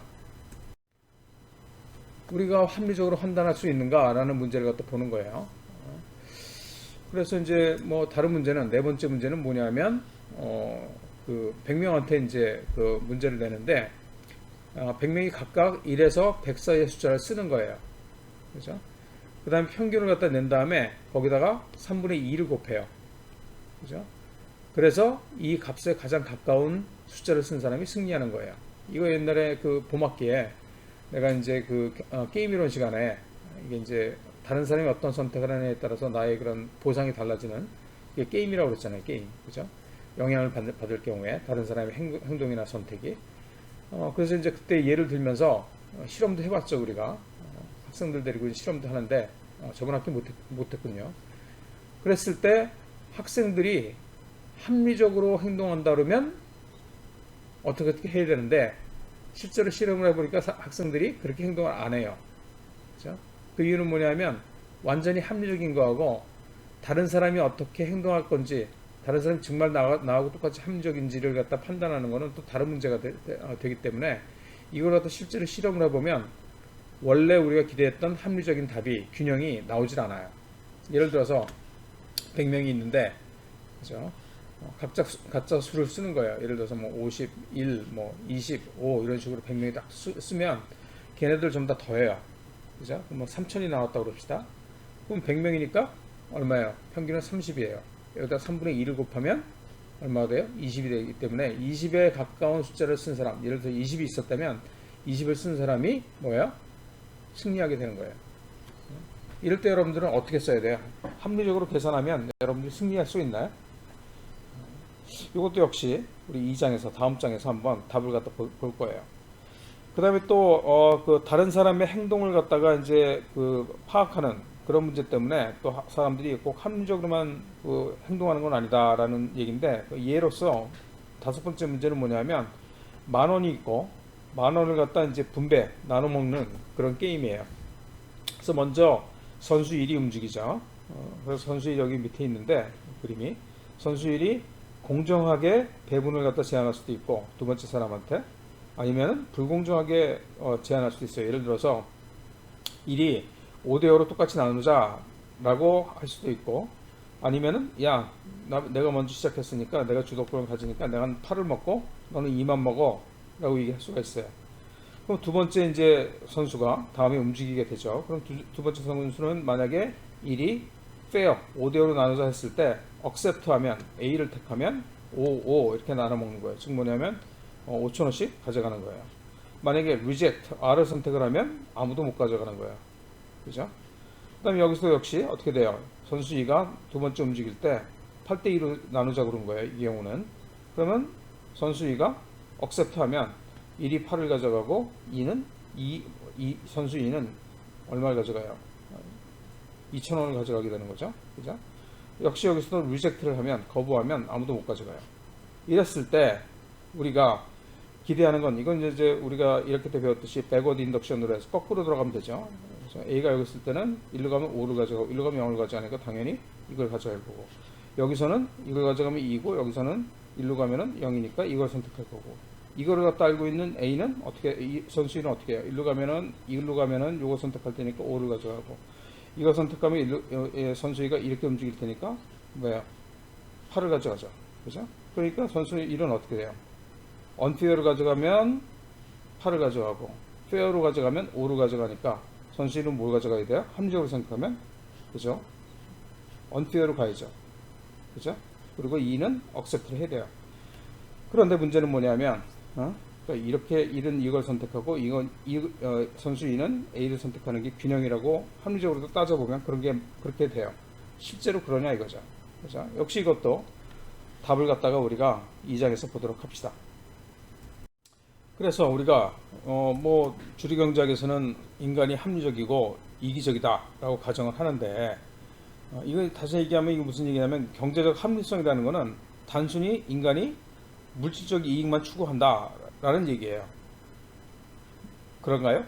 우리가 합리적으로 판단할 수 있는가라는 문제를 갖다 보는 거예요. 그래서 이제 뭐 다른 문제는 네 번째 문제는 뭐냐면 100명한테 이제 그 문제를 내는데 100명이 각각 1에서 100 사이의 숫자를 쓰는 거예요. 그죠? 그 다음에 평균을 갖다 낸 다음에 거기다가 3분의 2를 곱해요. 그죠? 그래서 이 값에 가장 가까운 숫자를 쓴 사람이 승리하는 거예요. 이거 옛날에 그 봄학기에 내가 이제 그 게임 이론 시간에 이게 이제 다른 사람이 어떤 선택을 하느냐에 따라서 나의 그런 보상이 달라지는 이게 게임이라고 그랬잖아요. 게임. 그죠? 영향을 받을 경우에 다른 사람의 행동이나 선택이. 그래서 이제 그때 예를 들면서 실험도 해봤죠. 우리가 학생들 데리고 실험도 하는데 저번 학기 못했군요. 그랬을 때 학생들이 합리적으로 행동한다 그러면 어떻게 해야 되는데 실제로 실험을 해보니까 학생들이 그렇게 행동을 안 해요. 그렇죠? 그 이유는 뭐냐면 완전히 합리적인 거하고 다른 사람이 어떻게 행동할 건지 다른 사람이 정말 나하고 똑같이 합리적인지를 갖다 판단하는 거는 또 다른 문제가 되기 때문에 이걸 갖다 실제로 실험을 해보면 원래 우리가 기대했던 합리적인 답이 균형이 나오질 않아요. 예를 들어서 100명이 있는데 그죠? 각자 수를 쓰는 거예요. 예를 들어서 뭐 51, 뭐 25 이런 식으로 100명이 딱 쓰면 걔네들 전부 다 더해요. 그죠? 그럼 뭐 3,000이 나왔다고 그럽시다. 그럼 100명이니까 얼마예요? 평균은 30이에요. 여기다 3분의 2를 곱하면 얼마가 돼요? 20이 되기 때문에 20에 가까운 숫자를 쓴 사람, 예를 들어 20이 있었다면 20을 쓴 사람이 뭐예요? 승리하게 되는 거예요. 이럴 때 여러분들은 어떻게 써야 돼요? 합리적으로 계산하면 여러분들이 승리할 수 있나요? 이것도 역시 우리 2장에서 다음 장에서 한번 답을 갖다 볼 거예요. 그 다음에 또 그 다른 사람의 행동을 갖다가 이제 그 파악하는 그런 문제 때문에 또 사람들이 꼭 합리적으로만 그 행동하는 건 아니다라는 얘기인데, 그 예로서 5번째 문제는 뭐냐면, 10,000원이 있고 10,000원을 갖다 이제 분배 나눠 먹는 그런 게임이에요. 그래서 먼저 선수 1이 움직이죠. 그래서 선수 1이 여기 밑에 있는데, 그림이 선수 1이 공정하게 배분을 갖다 제한할 수도 있고, 두 번째 사람한테, 아니면 불공정하게 제한할 수도 있어요. 예를 들어서 1이 5대5로 똑같이 나누자 라고 할 수도 있고, 아니면은 야 내가 먼저 시작했으니까 내가 주도권을 가지니까 내가 8을 먹고 너는 2만 먹어 라고 얘기할 수가 있어요. 그럼 두 번째 이제 선수가 다음에 움직이게 되죠. 그럼 두 번째 선수는 만약에 1이 fair 5대5로 나누자 했을 때 accept 하면, A를 택하면 5 이렇게 나눠 먹는 거예요. 즉 뭐냐면 5,000원씩 가져가는 거예요. 만약에 reject R을 선택을 하면 아무도 못 가져가는 거예요. 그죠? 그 다음에 여기서 역시 어떻게 돼요? 선수 2가 두 번째 움직일 때 8대2로 나누자 그런 거예요. 이 경우는. 그러면 선수 2가 accept 하면 1이 8을 가져가고 선수 2는 얼마를 가져가요? 2,000원을 가져가게 되는 거죠. 그죠? 역시 여기서도 reject를 하면, 거부하면 아무도 못 가져가요. 이랬을 때 우리가 기대하는 건, 이건 이제 우리가 이렇게 때 배웠듯이 백워드 인덕션으로 해서 거꾸로 들어가면 되죠. 그래서 A가 여기 있을 때는 1로 가면 5를 가져가고 1로 가면 0을 가져가니까 당연히 이걸 가져갈 거고, 여기서는 이걸 가져가면 2고 여기서는 1로 가면은 0이니까 이걸 선택할 거고, 이거를 갖다 알고 있는 A는 어떻게, 선수는 어떻게 해요? 1로 가면은 요거 선택할 테니까 5를 가져가고, 이거 선택하면 선수 2가 이렇게 움직일 테니까 뭐야? 8을 가져가죠. 그죠? 그러니까 선수 1은 어떻게 돼요? unfair로 가져가면 8을 가져가고, fair로 가져가면 5를 가져가니까 선수 1은 뭘 가져가야 돼요? 합리적으로 생각하면, 그죠? unfair로 가야죠. 그죠? 그리고 2는 accept를 해야 돼요. 그런데 문제는 뭐냐면, 그러니까 이렇게 1은 이걸 선택하고 선수 2는 A를 선택하는 게 균형이라고 합리적으로도 따져보면 그렇게 돼요. 실제로 그러냐 이거죠. 그죠? 역시 이것도 답을 갖다가 우리가 2장에서 보도록 합시다. 그래서 우리가 뭐 주리경제학에서는 인간이 합리적이고 이기적이다라고 가정을 하는데, 이거 다시 얘기하면 이게 무슨 얘기냐면, 경제적 합리성이라는 거는 단순히 인간이 물질적 이익만 추구한다라는 얘기예요. 그런가요?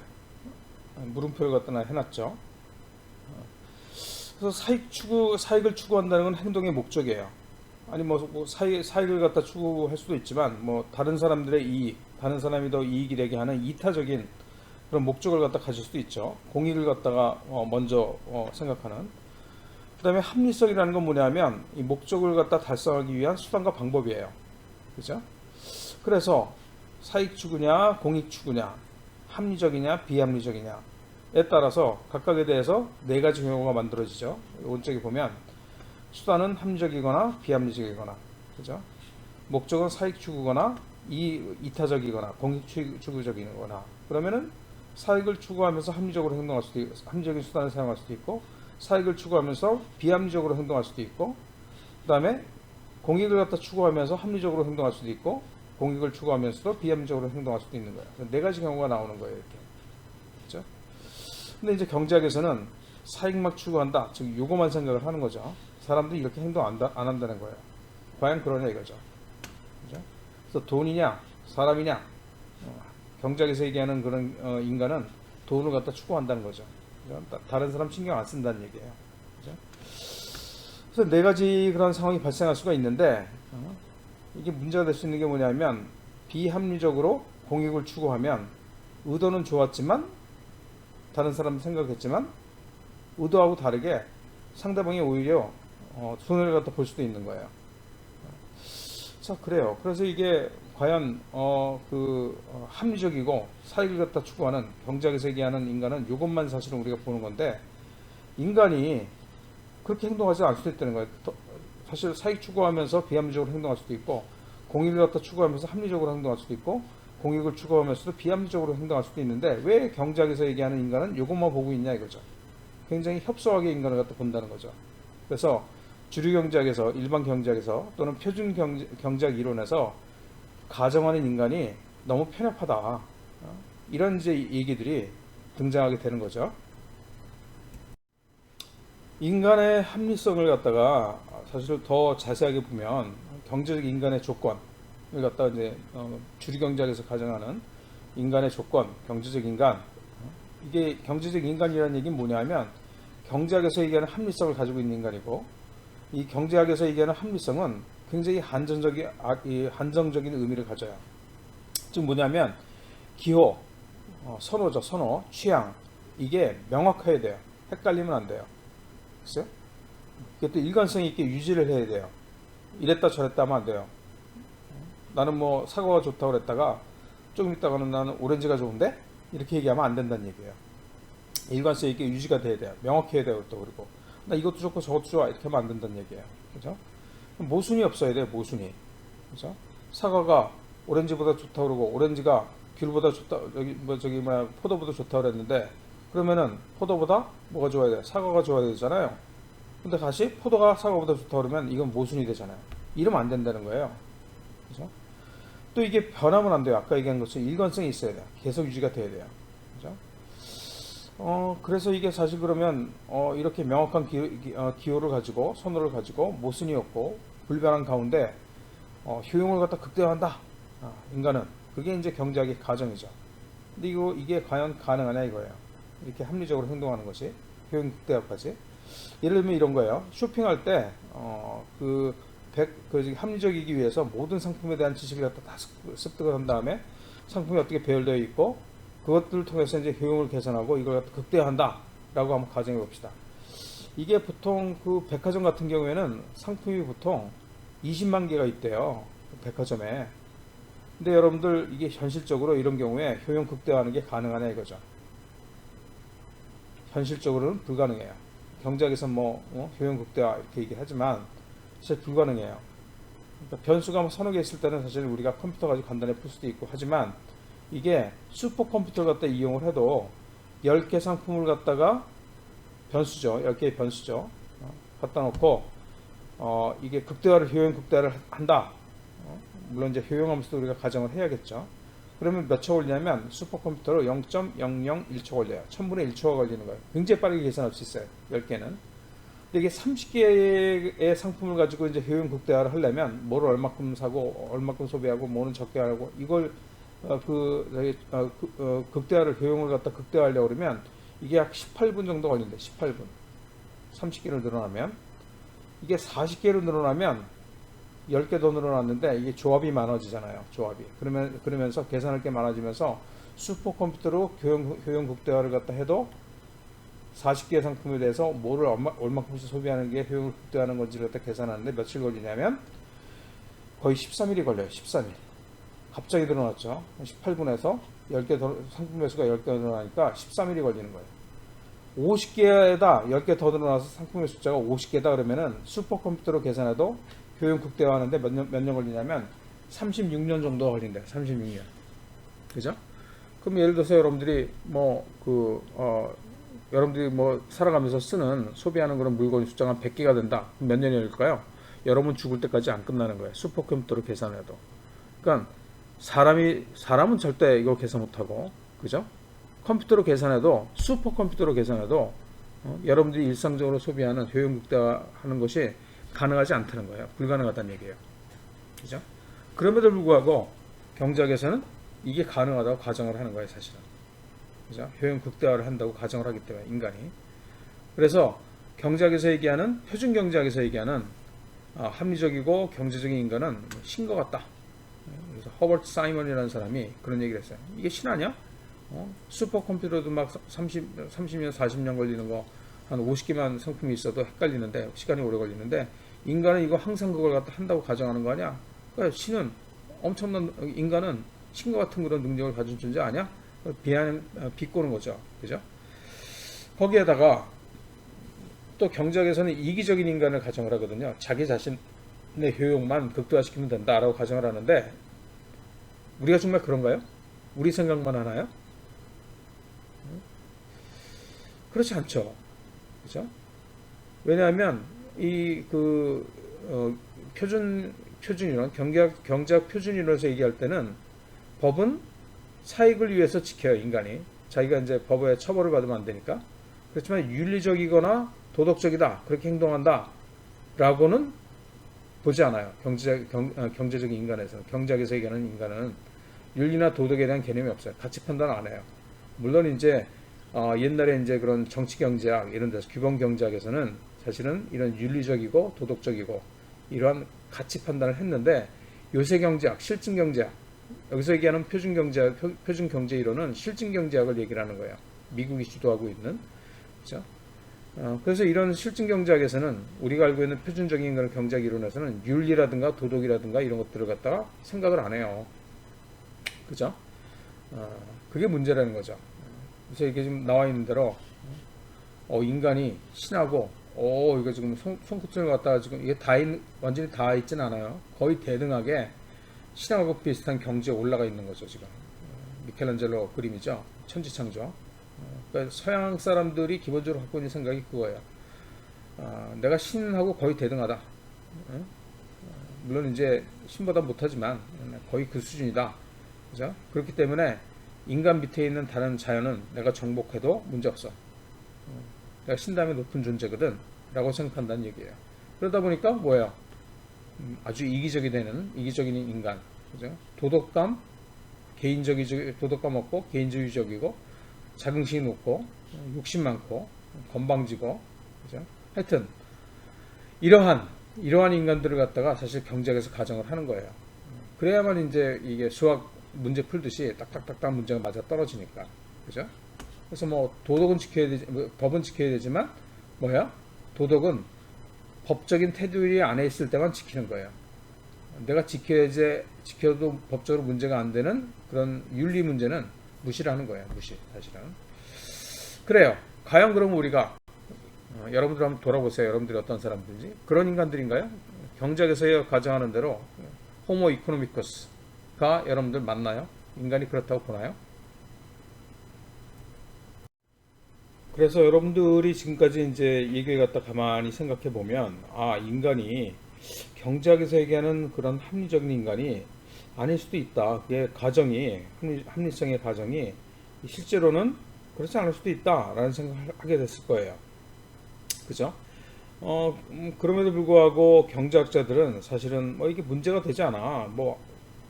물음표를 갖다 해놨죠. 그래서 사익을 추구한다는 건 행동의 목적이에요. 아니 뭐 사익을 갖다 추구할 수도 있지만, 뭐 다른 사람들의 이익, 다른 사람이 더 이익이 되게 하는 이타적인 그런 목적을 갖다 가질 수도 있죠. 공익을 갖다가 먼저 생각하는. 그다음에 합리성이라는 건 뭐냐면, 이 목적을 갖다 달성하기 위한 수단과 방법이에요. 그죠? 그래서 사익 추구냐, 공익 추구냐, 합리적이냐, 비합리적이냐에 따라서 각각에 대해서 4가지 경우가 만들어지죠. 오른쪽에 보면 수단은 합리적이거나 비합리적이거나, 그죠? 목적은 사익 추구거나 이타적이거나 공익 추구적이거나. 그러면은 사익을 추구하면서 합리적으로 행동할 수도 있고, 합리적인 수단을 사용할 수도 있고, 사익을 추구하면서 비합리적으로 행동할 수도 있고, 그 다음에 공익을 갖다 추구하면서 합리적으로 행동할 수도 있고, 공익을 추구하면서도 비합리적으로 행동할 수도 있는 거예요. 4가지 경우가 나오는 거예요, 이렇게. 그렇죠? 근데 이제 경제학에서는 사익만 추구한다, 즉 요거만 생각을 하는 거죠. 사람들이 이렇게 행동 안 한다는 거예요. 과연 그러냐 이거죠. 그죠? 그래서 돈이냐, 사람이냐, 경제학에서 얘기하는 그런 인간은 돈을 갖다 추구한다는 거죠. 그죠? 다른 사람 신경 안 쓴다는 얘기예요. 그죠? 그래서 4가지 그런 상황이 발생할 수가 있는데, 이게 문제가 될 수 있는 게 뭐냐면, 비합리적으로 공익을 추구하면 의도는 좋았지만, 다른 사람 생각했지만 의도하고 다르게 상대방이 오히려 손해를 갖다 볼 수도 있는 거예요. 자, 그래요. 그래서 이게 과연 합리적이고 사익을 갖다 추구하는, 경제학에서 얘기하는 인간은 이것만 사실은 우리가 보는 건데, 인간이 그렇게 행동하지 않을 수도 있다는 거예요. 사실 사익 추구하면서 비합리적으로 행동할 수도 있고, 공익을 갖다 추구하면서 합리적으로 행동할 수도 있고, 공익을 추구하면서도 비합리적으로 행동할 수도 있는데, 왜 경제학에서 얘기하는 인간은 이것만 보고 있냐 이거죠. 굉장히 협소하게 인간을 갖다 본다는 거죠. 그래서 주류 경제학에서, 일반 경제학에서 또는 표준 경제학 이론에서 가정하는 인간이 너무 편협하다. 이런 이제 얘기들이 등장하게 되는 거죠. 인간의 합리성을 갖다가 사실 더 자세하게 보면 경제적 인간의 조건을 갖다가 이제 주류 경제학에서 가정하는 인간의 조건, 경제적 인간. 이게 경제적 인간이라는 얘기는 뭐냐면 경제학에서 얘기하는 합리성을 가지고 있는 인간이고, 이 경제학에서 얘기하는 합리성은 굉장히 한정적인 의미를 가져요. 즉 뭐냐면 기호, 선호죠, 선호, 취향, 이게 명확해야 돼요. 헷갈리면 안 돼요. 글쎄요? 이게 또 일관성 있게 유지를 해야 돼요. 이랬다 저랬다 하면 안 돼요. 나는 뭐 사과가 좋다고 그랬다가 조금 있다가는 나는 오렌지가 좋은데? 이렇게 얘기하면 안 된다는 얘기예요. 일관성 있게 유지가 돼야 돼요. 명확해야 돼요. 또 그리고 나 이것도 좋고 저것도 좋아 이렇게 하면 안 된다는 얘기예요. 그죠? 모순이 없어야 돼요. 모순이. 그죠? 사과가 오렌지보다 좋다 그러고 오렌지가 귤보다 좋다, 포도보다 좋다 그랬는데, 그러면은 포도보다 뭐가 좋아야 돼요? 사과가 좋아야 되잖아요. 근데 다시 포도가 사과보다 좋다 그러면 이건 모순이 되잖아요. 이러면 안 된다는 거예요. 그죠? 또 이게 변하면 안 돼요. 아까 얘기한 것처럼 일관성이 있어야 돼요. 계속 유지가 돼야 돼요. 그죠? 그래서 이게 사실 그러면 이렇게 명확한 기호를 가지고 선호를 가지고 모순이 없고 불변한 가운데 효용을 갖다 극대화한다. 인간은 그게 이제 경제학의 가정이죠. 근데 이게 과연 가능하냐 이거예요. 이렇게 합리적으로 행동하는 것이 효용 극대화까지. 예를 들면 이런 거예요. 쇼핑할 때 합리적이기 위해서 모든 상품에 대한 지식을 갖다 다 습득을 한 다음에 상품이 어떻게 배열되어 있고 그것들을 통해서 이제 효용을 개선하고 이걸 갖다 극대화한다라고 한번 가정해 봅시다. 이게 보통 그 백화점 같은 경우에는 상품이 보통 20만 개가 있대요. 백화점에. 근데 여러분들 이게 현실적으로 이런 경우에 효용 극대화하는 게 가능하냐 이거죠. 현실적으로는 불가능해요. 경제학에서 효용 극대화 이렇게 얘기하지만 사실 불가능해요. 그러니까 변수가 뭐 서너 개 있을 때는 사실 우리가 컴퓨터 가지고 간단히 풀 수도 있고 하지만 이게 슈퍼컴퓨터를 갖다 이용을 해도 10개 상품을 갖다가 변수죠. 10개의 변수죠. 갖다 놓고 이게 효용 극대화를 한다. 물론 이제 효용하면서도 우리가 가정을 해야겠죠. 그러면 몇 초 걸리냐면 슈퍼컴퓨터로 0.001초 걸려요. 1000분의 1초가 걸리는 거예요. 굉장히 빠르게 계산할 수 있어요. 10개는. 근데 이게 30개의 상품을 가지고 이제 효용 극대화를 하려면 뭐를 얼마큼 사고 얼마큼 소비하고 뭐는 적게 하고 이걸 극대화를 효용을 갖다 극대화하려고 그러면 이게 약 18분 정도 걸린대. 18분. 30개를 늘어나면 이게 40개로 늘어나면 10개 더 늘어났는데 이게 조합이 많아지잖아요. 조합이. 그러면서 계산할 게 많아지면서 슈퍼컴퓨터로 효용 극대화를 갖다 해도 40개의 상품에 대해서 뭐를 얼마큼씩 소비하는 게 효용을 극대화하는 건지를 갖다 계산하는데 며칠 걸리냐면 거의 13일이 걸려요. 13일. 갑자기 늘어났죠. 18분에서 10개 더, 상품 매수가 10개 늘어나니까 13일이 걸리는 거예요. 50개에다 10개 더 늘어나서 상품의 숫자가 50개다 그러면은 슈퍼컴퓨터로 계산해도 효용 극대화하는데 몇 년 걸리냐면 36년 정도 걸린대요. 36년. 그죠? 그럼 예를 들어서 여러분들이 여러분들이 살아가면서 쓰는 소비하는 그런 물건 숫자가 한 100개가 된다. 몇 년이 걸릴까요? 여러분 죽을 때까지 안 끝나는 거예요. 슈퍼컴퓨터로 계산해도. 그러니까 사람은 절대 이거 계산 못하고, 그죠? 컴퓨터로 계산해도, 슈퍼컴퓨터로 계산해도, 여러분들이 일상적으로 소비하는 효용 극대화하는 것이 가능하지 않다는 거예요. 불가능하다는 얘기예요. 그죠? 그럼에도 불구하고, 경제학에서는 이게 가능하다고 가정을 하는 거예요, 사실은. 그죠? 효용 극대화를 한다고 가정을 하기 때문에, 인간이. 그래서, 경제학에서 얘기하는, 표준 경제학에서 얘기하는, 합리적이고 경제적인 인간은 신과 같다. 그래서 허버트 사이먼이라는 사람이 그런 얘기를 했어요. 이게 신 아니야? 슈퍼컴퓨터도 막 30년, 40년 걸리는 거, 한 50개만 상품이 있어도 헷갈리는데, 시간이 오래 걸리는데, 인간은 이거 항상 그걸 갖다 한다고 가정하는 거 아니야? 그러니까 인간은 신과 같은 그런 능력을 가진 존재 아니야? 비꼬는 거죠. 그죠? 거기에다가, 또 경제학에서는 이기적인 인간을 가정을 하거든요. 자기 자신의 효용만 극대화시키면 된다라고 가정을 하는데, 우리가 정말 그런가요? 우리 생각만 하나요? 그렇지 않죠. 그죠? 왜냐하면 이 표준이론, 경제학 표준이론에서 얘기할 때는 법은 사익을 위해서 지켜요, 인간이. 자기가 이제 법에 처벌을 받으면 안 되니까. 그렇지만 윤리적이거나 도덕적이다, 그렇게 행동한다 라고는 보지 않아요. 경제적인 인간에서, 경제학에서 얘기하는 인간은 윤리나 도덕에 대한 개념이 없어요. 가치 판단 안 해요. 물론 이제 옛날에 이제 그런 정치 경제학 이런 데서 규범 경제학에서는 사실은 이런 윤리적이고 도덕적이고 이러한 가치 판단을 했는데, 요새 경제학, 실증 경제학, 여기서 얘기하는 표준 경제학, 표준 경제 이론은 실증 경제학을 얘기를 하는 거예요. 미국이 주도하고 있는. 그렇죠? 그래서 이런 실증 경제학에서는 우리가 알고 있는 표준적인 그런 경제학 이론에서는 윤리라든가 도덕이라든가 이런 것들을 갖다가 생각을 안 해요. 그죠? 그게 문제라는 거죠. 그래서 이게 지금 나와 있는 대로 인간이 신하고 이거 지금 손끝을 갖다가 지금 이게 완전히 다 있진 않아요. 거의 대등하게 신하고 비슷한 경지에 올라가 있는 거죠. 지금 미켈란젤로 그림이죠. 천지창조. 그러니까 서양 사람들이 기본적으로 갖고 있는 생각이 그거예요. 내가 신하고 거의 대등하다. 물론 이제 신보다 못하지만 거의 그 수준이다. 그죠? 그렇기 때문에 인간 밑에 있는 다른 자연은 내가 정복해도 문제없어. 내가 신 다음에 높은 존재거든 라고 생각한다는 얘기예요. 그러다 보니까 뭐예요? 아주 이기적인 인간. 그죠? 도덕감 없고 개인주의적이고 자긍심이 높고 욕심 많고 건방지고, 그죠? 하여튼 이러한 인간들을 갖다가 사실 경제학에서 가정을 하는 거예요. 그래야만 이제 이게 수학 문제 풀듯이 딱딱딱딱 문제가 맞아 떨어지니까. 그죠? 그래서 뭐 도덕은 지켜야 되지, 법은 지켜야 되지만 뭐야? 도덕은 법적인 테두리 안에 있을 때만 지키는 거예요. 내가 지켜도 법적으로 문제가 안 되는 그런 윤리 문제는 무시를 하는 거예요. 무시, 사실은. 그래요. 과연 그럼 우리가 여러분들 한번 돌아보세요. 여러분들이 어떤 사람들인지. 그런 인간들인가요? 경제학에서 가정하는 대로 호모 이코노미커스가 여러분들 맞나요? 인간이 그렇다고 보나요? 그래서 여러분들이 지금까지 이제 얘기를 갖다 가만히 생각해 보면, 인간이 경제학에서 얘기하는 그런 합리적인 인간이 아닐 수도 있다. 그게 합리성의 가정이 실제로는 그렇지 않을 수도 있다라는 생각을 하게 됐을 거예요. 그죠? 그럼에도 불구하고 경제학자들은 사실은 이게 문제가 되지 않아.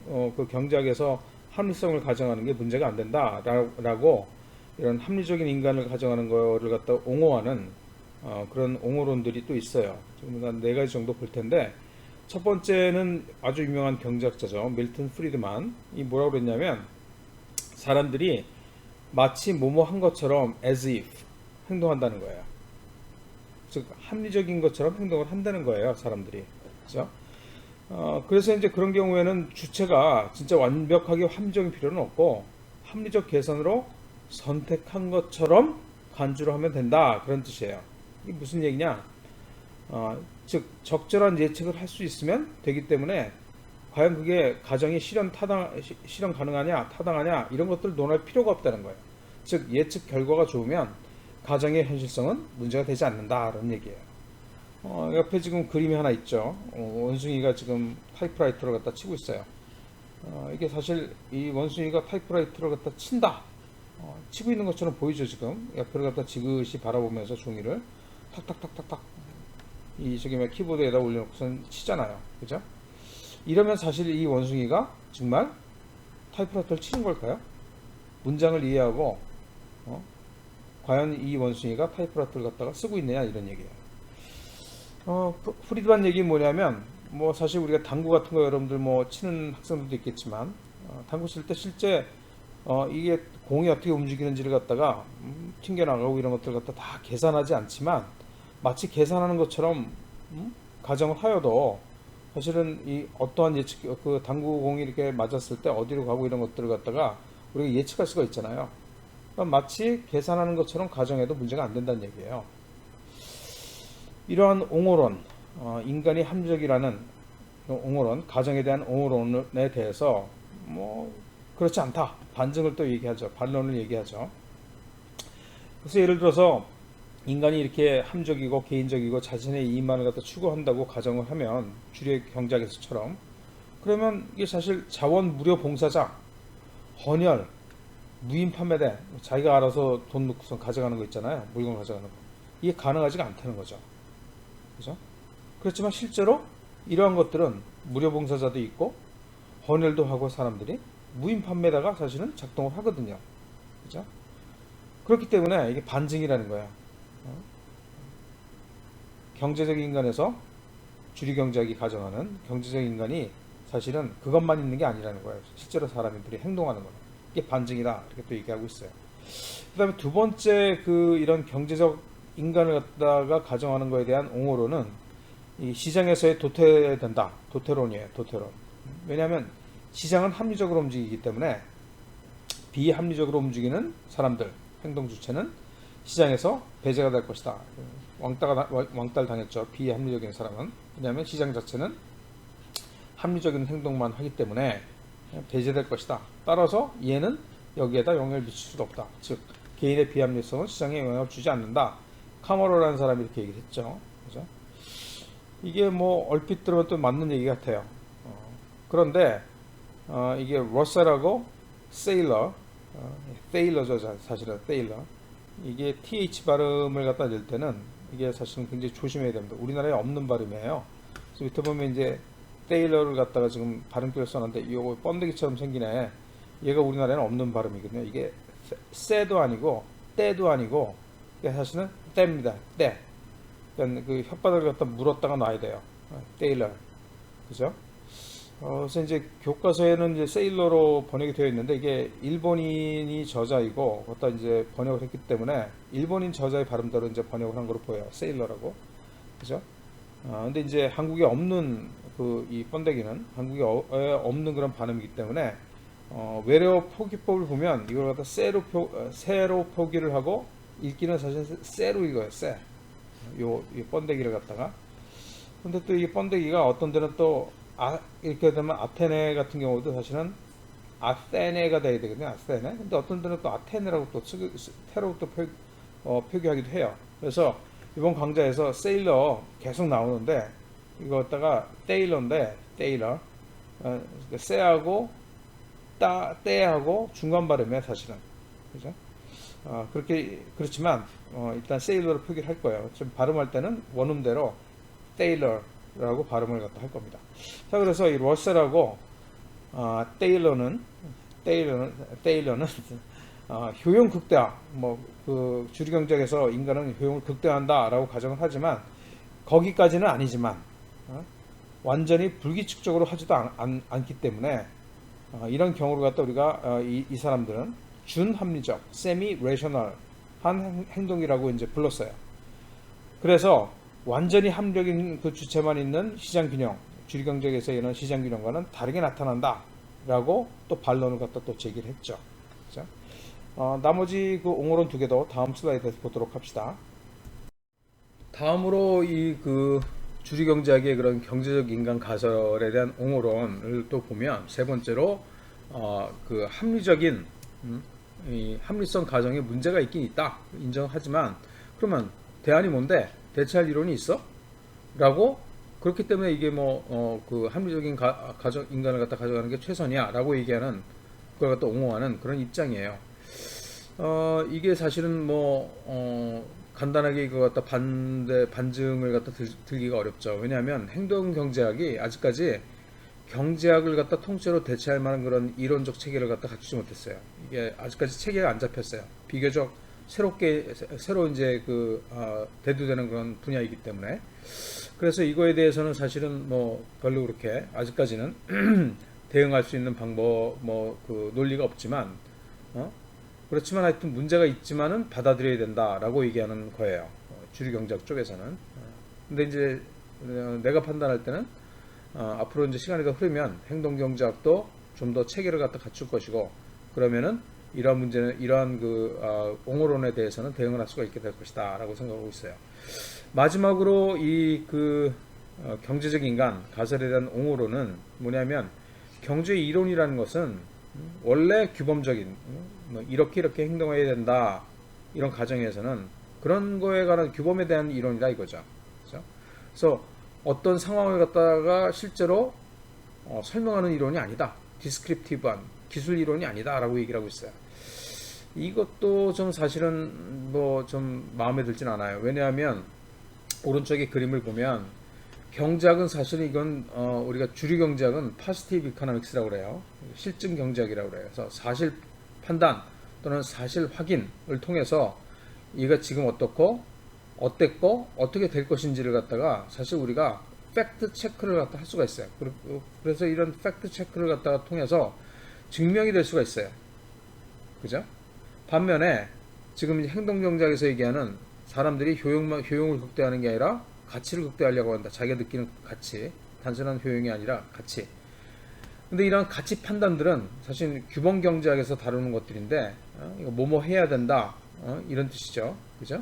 그 경제학에서 합리성을 가정하는 게 문제가 안 된다라고 이런 합리적인 인간을 가정하는 거를 갖다 옹호하는 그런 옹호론들이 또 있어요. 지금 한 4가지 정도 볼 텐데, 첫 번째는 아주 유명한 경제학자죠. 밀턴 프리드만이 뭐라고 그랬냐면, 사람들이 마치 뭐뭐 한 것처럼 as if 행동한다는 거예요. 즉 합리적인 것처럼 행동을 한다는 거예요, 사람들이. 그렇죠? 그래서 이제 그런 경우에는 주체가 진짜 완벽하게 합리적인 필요는 없고 합리적 계산으로 선택한 것처럼 간주를 하면 된다, 그런 뜻이에요. 이게 무슨 얘기냐? 즉 적절한 예측을 할 수 있으면 되기 때문에 과연 그게 가정이 실현 가능하냐 타당하냐 이런 것들 논할 필요가 없다는 거예요. 즉 예측 결과가 좋으면 가정의 현실성은 문제가 되지 않는다라는 얘기예요. 옆에 지금 그림이 하나 있죠. 원숭이가 지금 타이프라이터를 갖다 치고 있어요. 이게 사실 이 원숭이가 타이프라이터를 갖다 친다, 치고 있는 것처럼 보이죠. 지금 옆을 갖다 지그시 바라보면서 종이를 탁탁탁탁탁 저기 키보드에다 올려놓고선 치잖아요. 그죠? 이러면 사실 이 원숭이가 정말 타이프라이터를 치는 걸까요? 문장을 이해하고 과연 이 원숭이가 타이프라이터를 갖다가 쓰고 있느냐, 이런 얘기예요. 프리드만 얘기는 뭐냐면, 사실 우리가 당구 같은 거 여러분들 치는 학생들도 있겠지만, 당구 칠 때 실제 이게 공이 어떻게 움직이는지를 갖다가 튕겨나가고 이런 것들을 갖다 다 계산하지 않지만 마치 계산하는 것처럼 가정을 하여도 사실은 이 어떠한 예측, 그 당구공이 이렇게 맞았을 때 어디로 가고 이런 것들을 갖다가 우리가 예측할 수가 있잖아요. 그러니까 마치 계산하는 것처럼 가정해도 문제가 안 된다는 얘기예요. 이러한 옹호론, 인간이 합리적이라는 옹호론, 가정에 대한 옹호론에 대해서 그렇지 않다, 반증을 또 얘기하죠. 반론을 얘기하죠. 그래서 예를 들어서 인간이 이렇게 함적이고 개인적이고 자신의 이익만을 갖다 추구한다고 가정을 하면 주류 경제학에서처럼, 그러면 이게 사실 자원 무료 봉사자, 헌혈, 무인 판매대, 자기가 알아서 돈 넣고선 가져가는 거 있잖아요. 물건 가져가는 거. 이게 가능하지가 않다는 거죠. 그죠? 그렇지만 실제로 이러한 것들은 무료 봉사자도 있고 헌혈도 하고 사람들이 무인 판매다가 사실은 작동을 하거든요. 그죠? 그렇기 때문에 이게 반증이라는 거야. 경제적 인간에서 주류 경제학이 가정하는 경제적 인간이 사실은 그것만 있는 게 아니라는 거예요. 실제로 사람들이 행동하는 거예요. 이게 반증이다. 이렇게 또 얘기하고 있어요. 그 다음에 두 번째 이런 경제적 인간을 갖다가 가정하는 거에 대한 옹호로는 이 시장에서의 도태된다. 도태론이에요. 도태론. 왜냐하면 시장은 합리적으로 움직이기 때문에 비합리적으로 움직이는 사람들, 행동 주체는 시장에서 배제가 될 것이다. 왕따 당했죠. 비합리적인 사람은. 왜냐하면 시장 자체는 합리적인 행동만 하기 때문에 배제될 것이다. 따라서 얘는 여기에다 영향을 미칠 수도 없다. 즉 개인의 비합리성은 시장에 영향을 주지 않는다. 카머로라는 사람이 이렇게 얘기를 했죠. 그죠? 이게 뭐 얼핏 들으면 또 맞는 얘기 같아요. 그런데 이게 러셀하고 세일러, 테일러죠. 사실은 테일러. 이게 th 발음을 갖다 낼 때는 이게 사실은 굉장히 조심해야 됩니다. 우리나라에 없는 발음이에요. 그래서 밑에 보면 이제 테일러를 갖다가 지금 발음기를 써놨는데 이거 번데기처럼 생기네. 얘가 우리나라에는 없는 발음이거든요. 이게 세도 아니고 때도 아니고 이게 사실은 때입니다. 때. 그러니까 그 혓바닥을 갖다 물었다가 놔야 돼요. 테일러. 그죠? 그래서 이제 교과서에는 이제 세일러로 번역이 되어 있는데 이게 일본인이 저자이고 갖다 이제 번역을 했기 때문에 일본인 저자의 발음대로 이제 번역을 한 거로 보여요. 세일러라고. 그죠? 근데 이제 한국에 없는 이 번데기는 한국에 없는 그런 발음이기 때문에 외래어 표기법을 보면 이걸 갖다 세로 표기를 하고 읽기는 사실 세로 읽어요. 세. 이 번데기를 갖다가. 근데 또 이 번데기가 어떤 데는 또 이렇게 되면 아테네 같은 경우도 사실은 아테네가 돼야 되거든요. 아테네. 근데 어떤 데는 또 아테네라고 또 테로 또 표기하기도 해요. 그래서 이번 강좌에서 세일러 계속 나오는데 이거 갖다가 테일러인데 테일러 세하고 때하고 중간 발음이에요. 사실은. 그죠? 그렇지만 일단 세일러로 표기를 할 거예요. 좀 발음할 때는 원음대로 테일러라고 발음을 갖다 할 겁니다. 자, 그래서 이 러셀하고 테일러는 효용 극대화, 그 주류 경제학에서 인간은 효용을 극대화한다라고 가정을 하지만 거기까지는 아니지만 완전히 불규칙적으로 하지도 않기 때문에 이런 경우를 갖다 우리가 이 사람들은 준합리적, 세미 레셔널 한 행동이라고 이제 불렀어요. 그래서 완전히 합리적인 그 주체만 있는 시장균형, 주류 경제학에서 이런 시장균형과는 다르게 나타난다라고 또 반론을 갖다 또 제기를 했죠. 그렇죠? 나머지 그 옹호론 두 개도 다음 슬라이드에서 보도록 합시다. 다음으로 주류 경제학의 그런 경제적 인간 가설에 대한 옹호론을 또 보면 세 번째로 그 합리적인 이 합리성 가정에 문제가 있긴 있다 인정하지만 그러면 대안이 뭔데? 대체할 이론이 있어? 라고 그렇기 때문에 이게 그 합리적인 가정 인간을 갖다 가져가는 게 최선이야 라고 얘기하는 그걸 갖다 옹호하는 그런 입장이에요. 이게 사실은 간단하게 이거 갖다 반증을 갖다 들기가 어렵죠. 왜냐하면 행동 경제학이 아직까지 경제학을 갖다 통째로 대체할 만한 그런 이론적 체계를 갖다 갖추지 못했어요. 이게 아직까지 체계가 안 잡혔어요. 비교적 새로 이제 대두되는 그런 분야이기 때문에. 그래서 이거에 대해서는 사실은 별로 그렇게 아직까지는 대응할 수 있는 방법, 그 논리가 없지만, 그렇지만 하여튼 문제가 있지만은 받아들여야 된다라고 얘기하는 거예요. 주류 경제학 쪽에서는. 근데 이제 내가 판단할 때는 앞으로 이제 시간이 더 흐르면 행동 경제학도 좀 더 체계를 갖다 갖출 것이고 그러면은 이러한 문제는 이러한 옹호론에 대해서는 대응을 할 수가 있게 될 것이다라고 생각하고 있어요. 마지막으로 경제적 인간 가설에 대한 옹호론은 뭐냐면 경제 이론이라는 것은 원래 규범적인 이렇게 행동해야 된다 이런 가정에서는 그런 거에 관한 규범에 대한 이론이다 이거죠. 그죠? 그래서 어떤 상황을 갖다가 실제로 설명하는 이론이 아니다. 디스크립티브한 기술 이론이 아니다라고 얘기를 하고 있어요. 이것도 좀 사실은 뭐 좀 마음에 들진 않아요. 왜냐하면 오른쪽에 그림을 보면 경제학은 사실은 이건 우리가 주류 경제학은 파지티브 이코노믹스라고 그래요. 실증 경제학이라고 그래요. 그래서 사실 판단 또는 사실 확인을 통해서 이가 지금 어떻고 어땠고 어떻게 될 것인지를 갖다가 사실 우리가 팩트 체크를 갖다 할 수가 있어요. 그래서 이런 팩트 체크를 갖다가 통해서 증명이 될 수가 있어요. 그죠? 반면에 지금 행동 경제학에서 얘기하는 사람들이 효용을 극대화하는 게 아니라 가치를 극대화하려고 한다. 자기가 느끼는 가치, 단순한 효용이 아니라 가치. 근데 이런 가치 판단들은 사실 규범 경제학에서 다루는 것들인데 이거 뭐뭐 해야 된다 이런 뜻이죠. 그죠?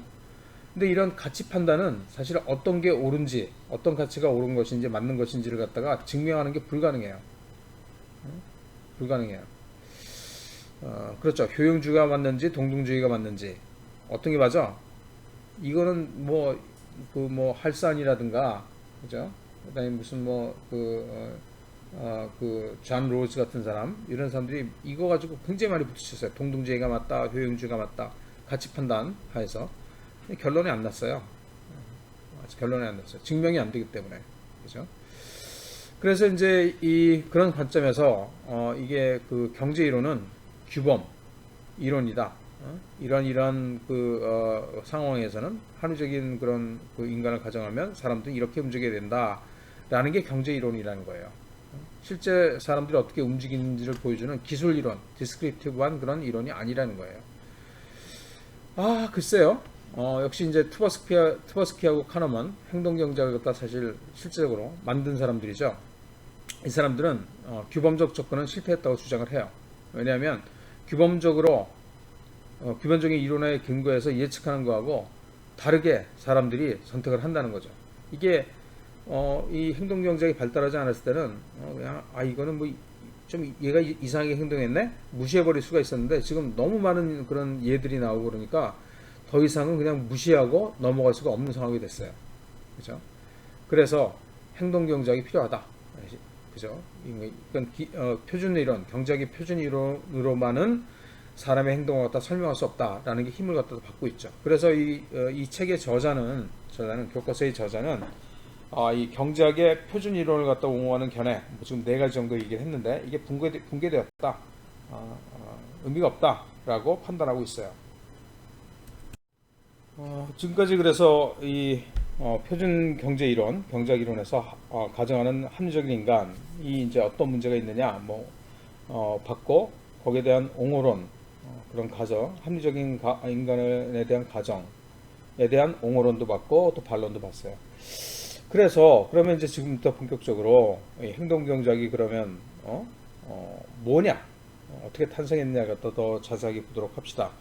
근데 이런 가치 판단은 사실 어떤 게 옳은지, 어떤 가치가 옳은 것인지 맞는 것인지를 갖다가 증명하는 게 불가능해요. 불가능해요. 그렇죠. 효용주의가 맞는지 동등주의가 맞는지 어떤 게 맞아? 이거는 뭐 할산이라든가 그죠? 그다음에 무슨 존 로즈 같은 사람 이런 사람들이 이거 가지고 굉장히 많이 부딪혔어요. 동등주의가 맞다, 효용주의가 맞다, 가치 판단 하에서 결론이 안 났어요. 아직 결론이 안 났어요. 증명이 안 되기 때문에 그죠? 그래서 이제 그런 관점에서 이게 그 경제 이론은 규범 이론이다. 이런 상황에서는 합리적인 그런 그 인간을 가정하면 사람들이 이렇게 움직여야 된다라는 게 경제 이론이라는 거예요. 실제 사람들이 어떻게 움직이는지를 보여주는 기술 이론, 디스크립티브한 그런 이론이 아니라는 거예요. 글쎄요. 역시 이제 투버스키하고 카너먼 행동 경제학을 갖다 사실 실제적으로 만든 사람들이죠. 이 사람들은 규범적 접근은 실패했다고 주장을 해요. 왜냐하면 규범적인 이론에 근거해서 예측하는 거하고 다르게 사람들이 선택을 한다는 거죠. 이게 이 행동 경제학이 발달하지 않았을 때는 그냥 이거는 뭐 좀 얘가 이상하게 행동했네 무시해버릴 수가 있었는데 지금 너무 많은 그런 예들이 나오고 그러니까 더 이상은 그냥 무시하고 넘어갈 수가 없는 상황이 됐어요. 그죠? 그래서 행동 경제학이 필요하다. 그죠? 이건 표준 이론, 경제학의 표준 이론으로만은 사람의 행동을 갖다 설명할 수 없다라는 게 힘을 갖다 받고 있죠. 그래서 이 책의 저자는 교과서의 저자는 이 경제학의 표준 이론을 갖다 옹호하는 견해, 지금 4가지 정도 얘기를 했는데 이게 붕괴되었다, 의미가 없다라고 판단하고 있어요. 지금까지 그래서 이 표준 경제 이론, 경제학 이론에서 가정하는 합리적인 인간이 이제 어떤 문제가 있느냐, 받고 거기에 대한 옹호론, 그런 가정, 합리적인 인간에 대한 가정에 대한 옹호론도 받고 또 반론도 봤어요. 그래서 그러면 이제 지금부터 본격적으로 행동 경제학이 그러면 뭐냐, 어떻게 탄생했느냐 갖다 더 자세하게 보도록 합시다.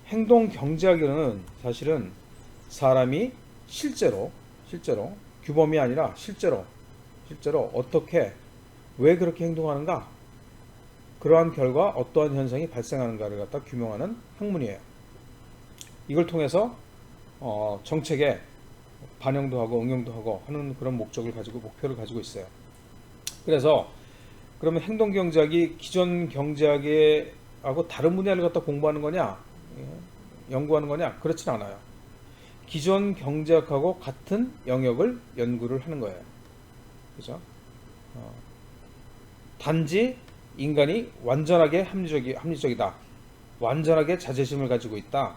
행동 경제학에는 사실은 사람이 실제로 규범이 아니라 실제로 어떻게 왜 그렇게 행동하는가, 그러한 결과 어떠한 현상이 발생하는가를 갖다 규명하는 학문이에요. 이걸 통해서 정책에 반영도 하고 응용도 하고 하는 그런 목표를 가지고 있어요. 그래서 그러면 행동 경제학이 기존 경제학하고 다른 분야를 갖다 공부하는 거냐, 연구하는 거냐? 그렇진 않아요. 기존 경제학하고 같은 영역을 연구를 하는 거예요. 그죠? 단지 인간이 완전하게 합리적이다, 완전하게 자제심을 가지고 있다,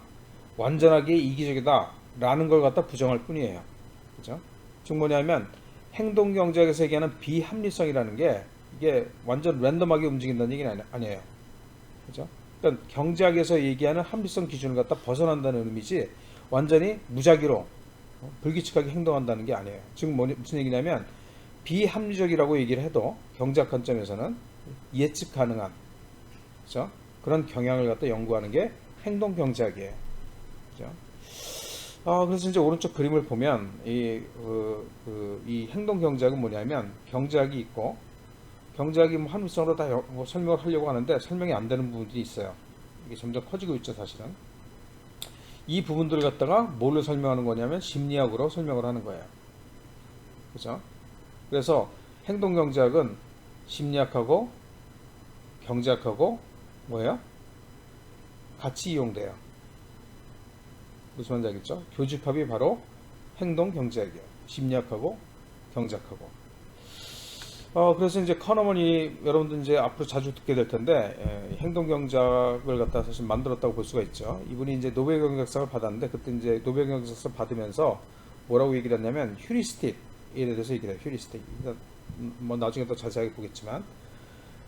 완전하게 이기적이다 라는 걸 갖다 부정할 뿐이에요. 그죠? 즉 뭐냐면 행동 경제학에서 얘기하는 비합리성이라는 게 이게 완전 랜덤하게 움직인다는 얘기는 아니에요. 그죠? 그러니까 경제학에서 얘기하는 합리성 기준을 갖다 벗어난다는 의미지 완전히 무작위로 불규칙하게 행동한다는 게 아니에요. 지금 무슨 얘기냐면 비합리적이라고 얘기를 해도 경제학 관점에서는 예측 가능한, 그죠? 그런 경향을 갖다 연구하는 게 행동 경제학이에요. 그죠? 그래서 이제 오른쪽 그림을 보면 이 행동 경제학은 뭐냐면 경제학이 있고 경제학이 합리성으로 다 설명을 하려고 하는데 설명이 안 되는 부분들이 있어요. 이게 점점 커지고 있죠, 사실은. 이 부분들을 갖다가 뭘로 설명하는 거냐면 심리학으로 설명을 하는 거예요. 그죠? 그래서 행동경제학은 심리학하고 경제학하고 뭐예요? 같이 이용돼요. 무슨 말인지 알겠죠? 교집합이 바로 행동경제학이에요. 심리학하고 경제학하고. 그래서 이제 커너먼이 여러분들 이제 앞으로 자주 듣게 될 텐데, 행동경제학을 갖다 사실 만들었다고 볼 수가 있죠. 이분이 이제 노벨 경제학상을 받았는데, 그때 이제 노벨 경제학상 받으면서 뭐라고 얘기를 했냐면, 휴리스틱에 대해서 얘기를 해요. 휴리스틱. 뭐 나중에 더 자세하게 보겠지만,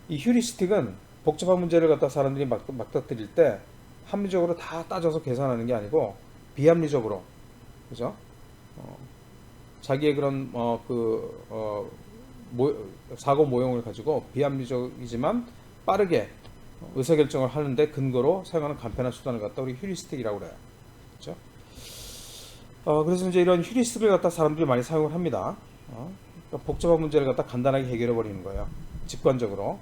이 휴리스틱은 복잡한 문제를 갖다 사람들이 맞닥뜨릴 때 합리적으로 다 따져서 계산하는 게 아니고, 비합리적으로, 그죠? 자기의 그런, 사고 모형을 가지고 비합리적이지만 빠르게 의사결정을 하는데 근거로 사용하는 간편한 수단을 갖다 우리 휴리스틱이라고 그래요. 그렇죠? 그래서 이제 이런 휴리스틱을 갖다 사람들이 많이 사용을 합니다. 그러니까 복잡한 문제를 갖다 간단하게 해결해 버리는 거예요. 직관적으로.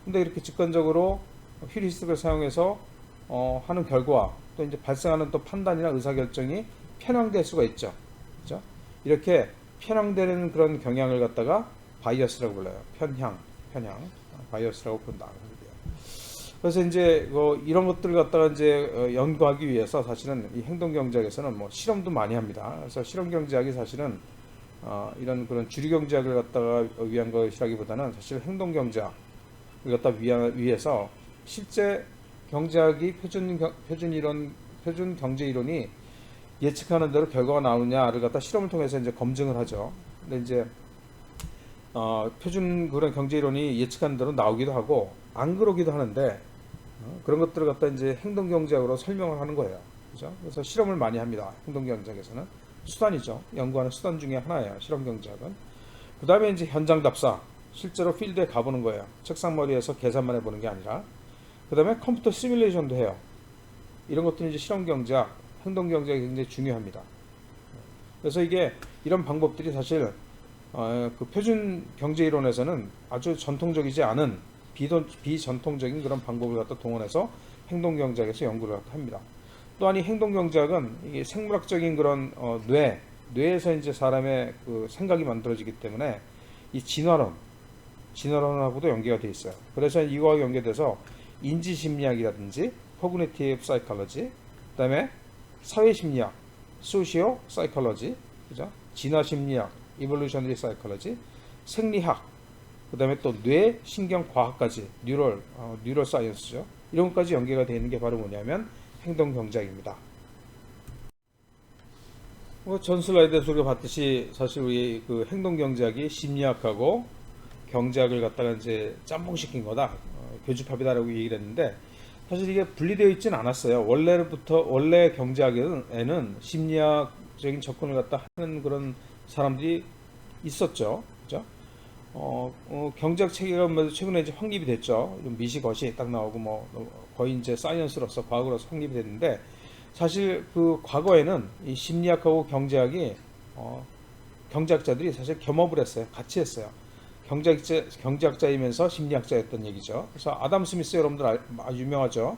근데 이렇게 직관적으로 휴리스틱을 사용해서 하는 결과 또 이제 발생하는 또 판단이나 의사결정이 편향될 수가 있죠. 그렇죠? 이렇게 편향되는 그런 경향을 갖다가 바이어스라고 불러요. 편향, 바이어스라고 부른다. 그래서 이제 이런 것들을 갖다가 이제 연구하기 위해서 사실은 이 행동경제학에서는 뭐 실험도 많이 합니다. 그래서 실험경제학이 사실은 이런 그런 주류경제학을 갖다가 위한 것이라기보다는 사실 행동경제학을 갖다 위해서 실제 경제학이 표준 경제 이론이 예측하는 대로 결과가 나오느냐를 갖다 실험을 통해서 이제 검증을 하죠. 근데 이제 표준 그런 경제 이론이 예측하는 대로 나오기도 하고 안 그러기도 하는데 그런 것들을 갖다 이제 행동 경제학으로 설명을 하는 거예요. 그죠? 그래서 실험을 많이 합니다. 행동 경제학에서는 수단이죠. 연구하는 수단 중에 하나예요. 실험 경제학은. 그다음에 이제 현장 답사, 실제로 필드에 가보는 거예요. 책상 머리에서 계산만 해보는 게 아니라. 그다음에 컴퓨터 시뮬레이션도 해요. 이런 것들이 이제 실험 경제학, 행동 경제가 굉장히 중요합니다. 그래서 이게 이런 방법들이 사실 그 표준 경제 이론에서는 아주 전통적이지 않은 비전통적인 그런 방법을 갖다 동원해서 행동 경제학에서 연구를 합니다. 또한 이 행동 경제학은 이게 생물학적인 그런 뇌에서 이제 사람의 그 생각이 만들어지기 때문에 이 진화론하고도 연계가 되어 있어요. 그래서 이거와 연계돼서 인지 심리학이라든지 코그니티브 사이콜로지, 그다음에 사회심리학, 소시오 사이콜로지, 그죠? 진화심리학, 이볼루셔너리 사이콜로지, 생리학, 그다음에 또 뇌 신경 과학까지 뉴럴 사이언스죠. 이런 것까지 연계가 되어 있는 게 바로 뭐냐면 행동 경제학입니다. 전 슬라이드에서 우리가 봤듯이 사실 우리 그 행동 경제학이 심리학하고 경제학을 갖다가 이제 짬뽕시킨 거다, 교집합이다라고 얘기를 했는데 사실 이게 분리되어 있지는 않았어요. 원래 경제학에는 심리학적인 접근을 갖다 하는 그런 사람들이 있었죠. 그죠? 경제학 체계가 최근에 이제 확립이 됐죠. 미시것이 딱 나오고 거의 이제 사이언스로서 과학으로서 확립이 됐는데 사실 그 과거에는 이 심리학하고 경제학이 경제학자들이 사실 겸업을 했어요. 같이 했어요. 경제학자이면서 심리학자였던 얘기죠. 그래서 아담 스미스 여러분들 아주 유명하죠.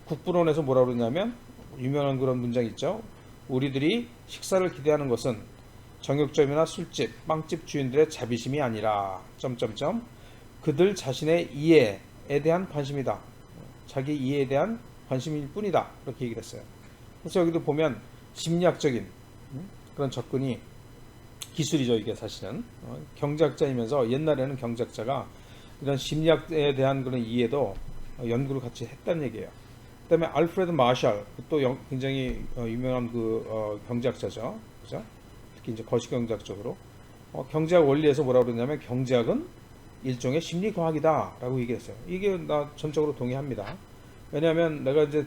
국부론에서 뭐라고 그러냐면 유명한 그런 문장이 있죠. 우리들이 식사를 기대하는 것은 정육점이나 술집, 빵집 주인들의 자비심이 아니라 그들 자신의 이해에 대한 관심이다. 자기 이해에 대한 관심일 뿐이다. 이렇게 얘기를 했어요. 그래서 여기도 보면 심리학적인 그런 접근이 기술이죠. 이게 사실은 경제학자이면서 옛날에는 경제학자가 이런 심리학에 대한 그런 이해도 연구를 같이 했다는 얘기예요. 그다음에 알프레드 마샬, 또 굉장히 유명한 그 경제학자죠. 그죠? 특히 이제 거시경제학 쪽으로 경제학 원리에서 뭐라고 그러냐면 경제학은 일종의 심리과학이다라고 얘기했어요. 이게 나 전적으로 동의합니다. 왜냐하면 내가 이제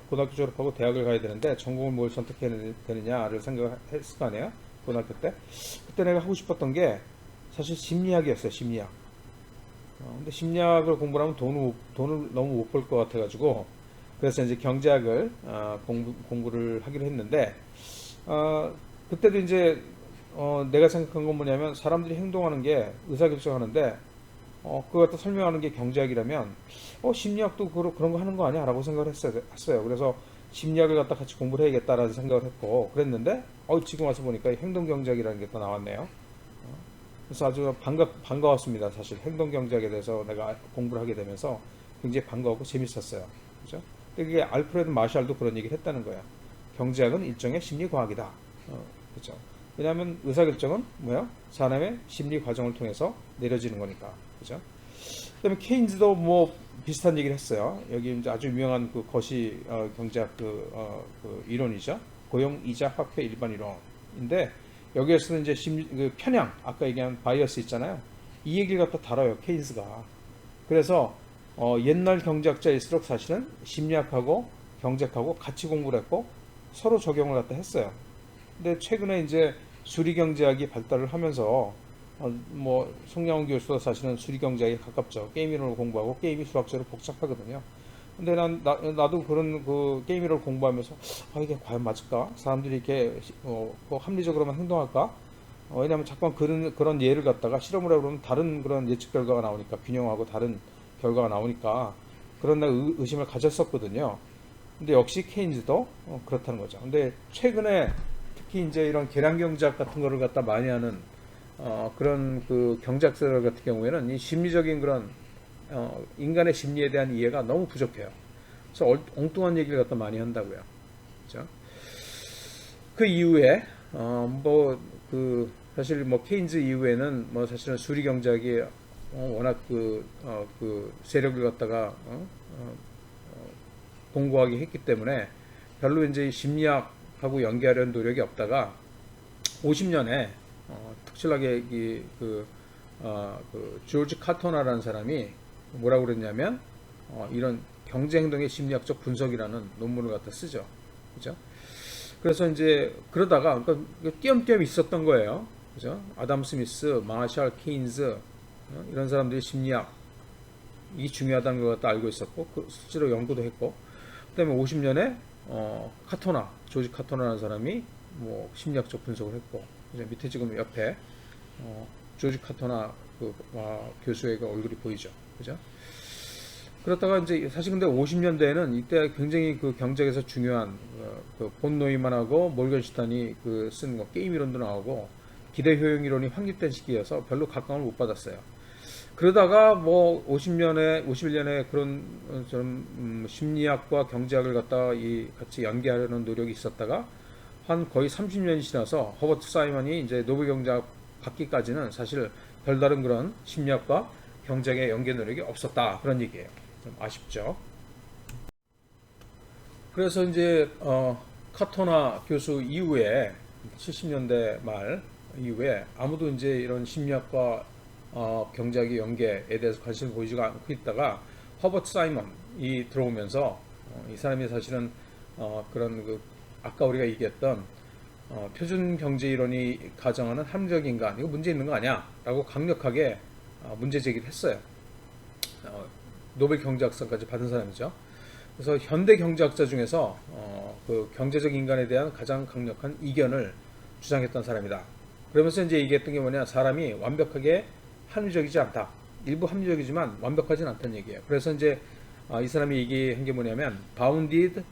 고등학교 졸업하고 대학을 가야 되는데 전공을 뭘 선택해야 되느냐를 생각했을 거 아니에요. 고등학교 때. 그때 내가 하고 싶었던 게 사실 심리학이었어요. 심리학. 근데 심리학을 공부를 하면 돈을 너무 못 벌 것 같아가지고 그래서 이제 경제학을 공부를 하기로 했는데 그때도 이제 내가 생각한 건 뭐냐면 사람들이 행동하는 게 의사결정하는데 그걸 갖다 설명하는 게 경제학이라면 심리학도 그런 거 하는 거 아니야? 라고 생각을 했어요. 그래서 심리학을 갖다 같이 공부를 해야겠다라는 생각을 했고 그랬는데 지금 와서 보니까 행동경제학이라는 게 또 나왔네요. 그래서 아주 반가웠습니다. 사실 행동경제학에 대해서 내가 공부를 하게 되면서 굉장히 반가웠고 재밌었어요. 그죠? 그게 알프레드 마샬도 그런 얘기를 했다는 거야. 경제학은 일종의 심리과학이다. 그죠? 왜냐하면 의사결정은 뭐야? 사람의 심리 과정을 통해서 내려지는 거니까. 그죠? 그다음에 케인즈도 뭐 비슷한 얘기를 했어요. 여기 이제 아주 유명한 그 거시 경제학 그 이론이죠. 고용이자 화폐 일반 이론인데 여기에서는 이제 그 편향, 아까 얘기한 바이어스 있잖아요. 이 얘기를 갖다 다뤄요, 케인스가. 그래서 옛날 경제학자일수록 사실은 심리학하고 경제학하고 같이 공부를 했고 서로 적용을 갖다 했어요. 근데 최근에 이제 수리경제학이 발달을 하면서 뭐 송영훈 교수도 사실은 수리경제학에 가깝죠. 게임 이론을 공부하고 게임이 수학적으로 복잡하거든요. 근데 나도 그런 그 게임 이론을 공부하면서 이게 과연 맞을까? 사람들이 이렇게 뭐 합리적으로만 행동할까? 왜냐하면 자꾸만 그런 예를 갖다가 실험을 해보면 다른 그런 예측 결과가 나오니까 균형하고 다른 결과가 나오니까 그런 의심을 가졌었거든요. 근데 역시 케인즈도 그렇다는 거죠. 근데 최근에 특히 이제 이런 계량경제학 같은 거를 갖다 많이 하는 그런 그 경제학者같은 경우에는 이 심리적인 그런 인간의 심리에 대한 이해가 너무 부족해요. 그래서 엉뚱한 얘기를 갖다 많이 한다고요. 그죠? 그 이후에 뭐 그 사실 뭐 케인즈 이후에는 뭐 사실은 수리 경제학이 워낙 그 세력을 갖다가 공고하게 했기 때문에 별로 이제 심리학하고 연계하려는 노력이 없다가 50년에 특출나게 그 조지 카토나라는 사람이 뭐라고 그랬냐면 이런 경제행동의 심리학적 분석이라는 논문을 갖다 쓰죠. 그죠? 그래서 이제 그러다가 그러니까 띄엄띄엄 있었던 거예요. 그죠? 아담 스미스, 마샬, 케인즈 이런 사람들이 심리학 이 중요하다는 걸 갖다 알고 있었고 실제로 연구도 했고 그다음에 50년에 카토나, 조지 카토나라는 사람이 뭐 심리학적 분석을 했고 그죠? 밑에 지금 옆에 조지 카토나 교수의 그 얼굴이 보이죠. 그죠? 그렇다가 이제 사실 근데 50년대에는 이때 굉장히 그 경제에서 중요한 그본 노이만하고 몰겐슈탄이 그 쓴 거 게임 이론도 나오고 기대 효용 이론이 확립된 시기여서 별로 각광을 못 받았어요. 그러다가 뭐 51년에 그런 좀 심리학과 경제학을 갖다가 같이 연계하려는 노력이 있었다가 한 거의 30년이 지나서 허버트 사이먼이 이제 노벨 경제학 받기까지는 사실 별다른 그런 심리학과 경제학의 연계 노력이 없었다 그런 얘기예요. 좀 아쉽죠. 그래서 이제 카토나 교수 이후에 70년대 말 이후에 아무도 이제 이런 심리학과 경제학의 연계에 대해서 관심을 보이지가 않고 있다가 허버트 사이먼이 들어오면서 이 사람이 사실은 그런 그 아까 우리가 얘기했던 표준 경제 이론이 가정하는 합리적 인간 이거 문제 있는 거 아니야? 라고 강력하게 문제 제기를 했어요. 노벨 경제학상까지 받은 사람이죠. 그래서 현대 경제학자 중에서 그 경제적 인간에 대한 가장 강력한 이견을 주장했던 사람이다. 그러면서 이제 얘기했던 게 뭐냐, 사람이 완벽하게 합리적이지 않다. 일부 합리적이지만 완벽하진 않다는 얘기예요. 그래서 이제 이 사람이 얘기한 게 뭐냐면 bounded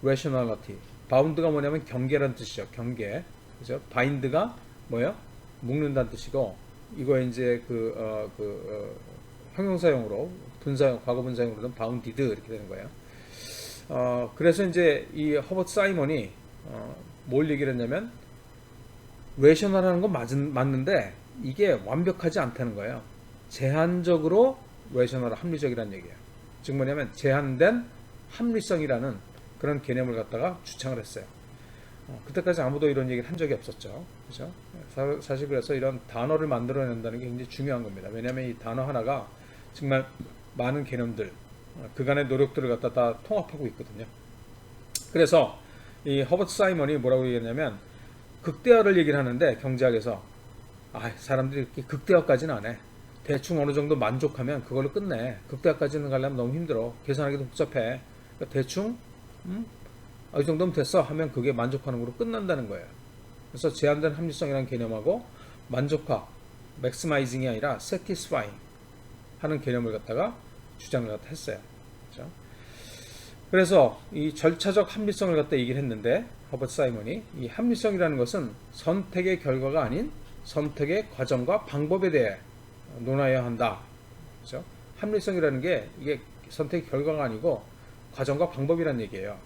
rationality. bound가 뭐냐면 경계라는 뜻이죠. 경계. 그죠? bind가 뭐예요? 묶는다는 뜻이고, 이거 이제 형용사용으로 과거 분사형으로는 bounded 이렇게 되는 거예요. 그래서 이제 이 허버트 사이먼이 뭘 얘기를 했냐면 레셔널하는 건 맞는데 이게 완벽하지 않다는 거예요. 제한적으로 레셔널 합리적이라는 얘기예요. 즉 뭐냐면 제한된 합리성이라는 그런 개념을 갖다가 주창을 했어요. 그때까지 아무도 이런 얘기를 한 적이 없었죠. 그죠? 사실 그래서 이런 단어를 만들어낸다는 게 굉장히 중요한 겁니다. 왜냐하면 이 단어 하나가 정말 많은 개념들, 그간의 노력들을 갖다 다 통합하고 있거든요. 그래서 이 허버트 사이먼이 뭐라고 얘기했냐면 극대화를 얘기를 하는데 경제학에서 사람들이 이렇게 극대화까지는 안 해. 대충 어느 정도 만족하면 그걸로 끝내. 극대화까지는 가려면 너무 힘들어. 계산하기도 복잡해. 그러니까 대충 이 정도면 됐어 하면 그게 만족하는 걸로 끝난다는 거예요. 그래서 제한된 합리성이라는 개념하고 만족화, maximizing이 아니라 satisfying 하는 개념을 갖다가 주장을 했어요. 그렇죠? 그래서 이 절차적 합리성을 갖다 얘기를 했는데 허버트 사이먼이 이 합리성이라는 것은 선택의 결과가 아닌 선택의 과정과 방법에 대해 논하여야 한다. 그렇죠? 합리성이라는 게 이게 선택의 결과가 아니고 과정과 방법이라는 얘기예요.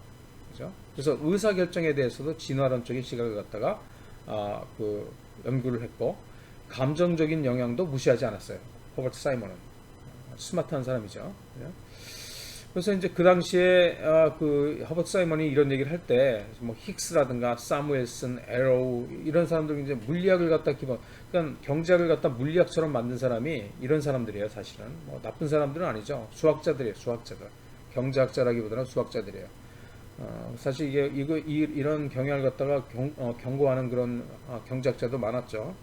그렇죠? 그래서 의사 결정에 대해서도 진화론적인 시각을 갖다가 그 연구를 했고 감정적인 영향도 무시하지 않았어요. 허버트 사이먼은 스마트한 사람이죠. 그래서 이제 그 당시에 그 허버트 사이먼이 이런 얘기를 할 때 뭐 힉스라든가 사무엘슨, 에로우 이런 사람들 이제 물리학을 갖다 그러니까 경제학을 갖다 물리학처럼 만든 사람이 이런 사람들이에요. 사실은 뭐 나쁜 사람들은 아니죠. 수학자들이에요. 수학자들. 경제학자라기보다는 수학자들이에요. 사실 이런 경향을 갖다가 경고하는 그런 경제학자도 많았죠.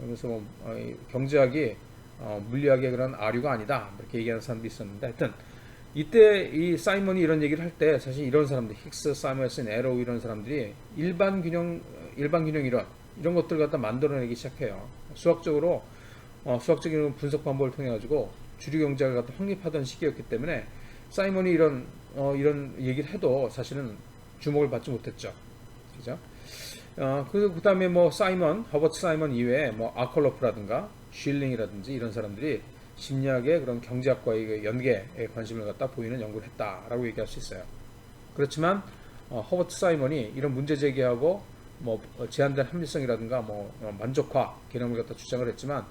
그래서 뭐, 경제학이 물리학의 그런 아류가 아니다 이렇게 얘기하는 사람도 있었는데 하여튼 이때 이 사이먼이 이런 얘기를 할 때 사실 이런 사람들 힉스, 사무엘슨, 에로우 이런 사람들이 일반 균형 이런 것들을 갖다 만들어내기 시작해요. 수학적인 분석 방법을 통해 가지고 주류 경제학을 갖다 확립하던 시기였기 때문에 사이먼이 이런 얘기를 해도 사실은 주목을 받지 못했죠. 그죠? 그 다음에 뭐 허버트 사이먼 이외에 뭐 아컬로프라든가 쉴링이라든지 이런 사람들이 심리학의 그런 경제학과의 연계에 관심을 갖다 보이는 연구를 했다라고 얘기할 수 있어요. 그렇지만 허버트 사이먼이 이런 문제 제기하고 뭐 제한된 합리성이라든가 뭐 만족화 개념을 갖다 주장을 했지만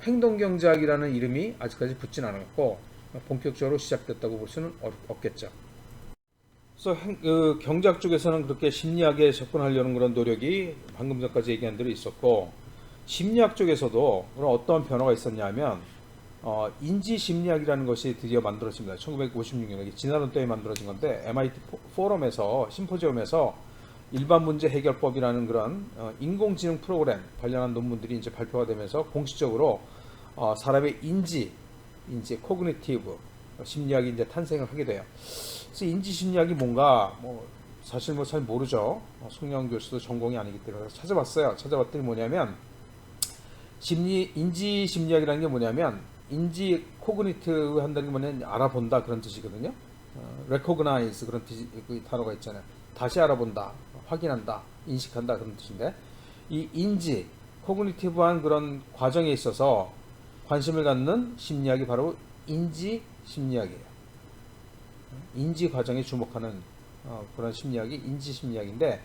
행동 경제학이라는 이름이 아직까지 붙진 않았고 본격적으로 시작됐다고 볼 수는 없겠죠. 그래서 경제학 쪽에서는 그렇게 심리학에 접근하려는 그런 노력이 방금 전까지 얘기한 대로 있었고 심리학 쪽에서도 그런 어떠한 변화가 있었냐면 인지 심리학이라는 것이 드디어 만들어집니다. 1956년에 진화론 때문에 만들어진 건데 MIT 포럼에서 심포지엄에서 일반 문제 해결법이라는 그런 인공지능 프로그램 관련한 논문들이 이제 발표가 되면서 공식적으로 사람의 인지 코그니티브 심리학이 이제 탄생을 하게 돼요. 그래서 인지 심리학이 뭔가 사실 잘 모르죠. 송영 교수도 전공이 아니기 때문에 찾아봤어요. 찾아봤더니 뭐냐면 인지 심리학이라는 게 뭐냐면 인지 코그니티브 한다는 게 뭐냐면 알아본다 그런 뜻이거든요. recognize 그런 뜻이 그 단어가 있잖아요. 다시 알아본다, 확인한다, 인식한다 그런 뜻인데 이 인지 코그니티브한 그런 과정에 있어서 관심을 갖는 심리학이 바로 인지 심리학이에요. 인지 과정에 주목하는 그런 심리학이 인지 심리학인데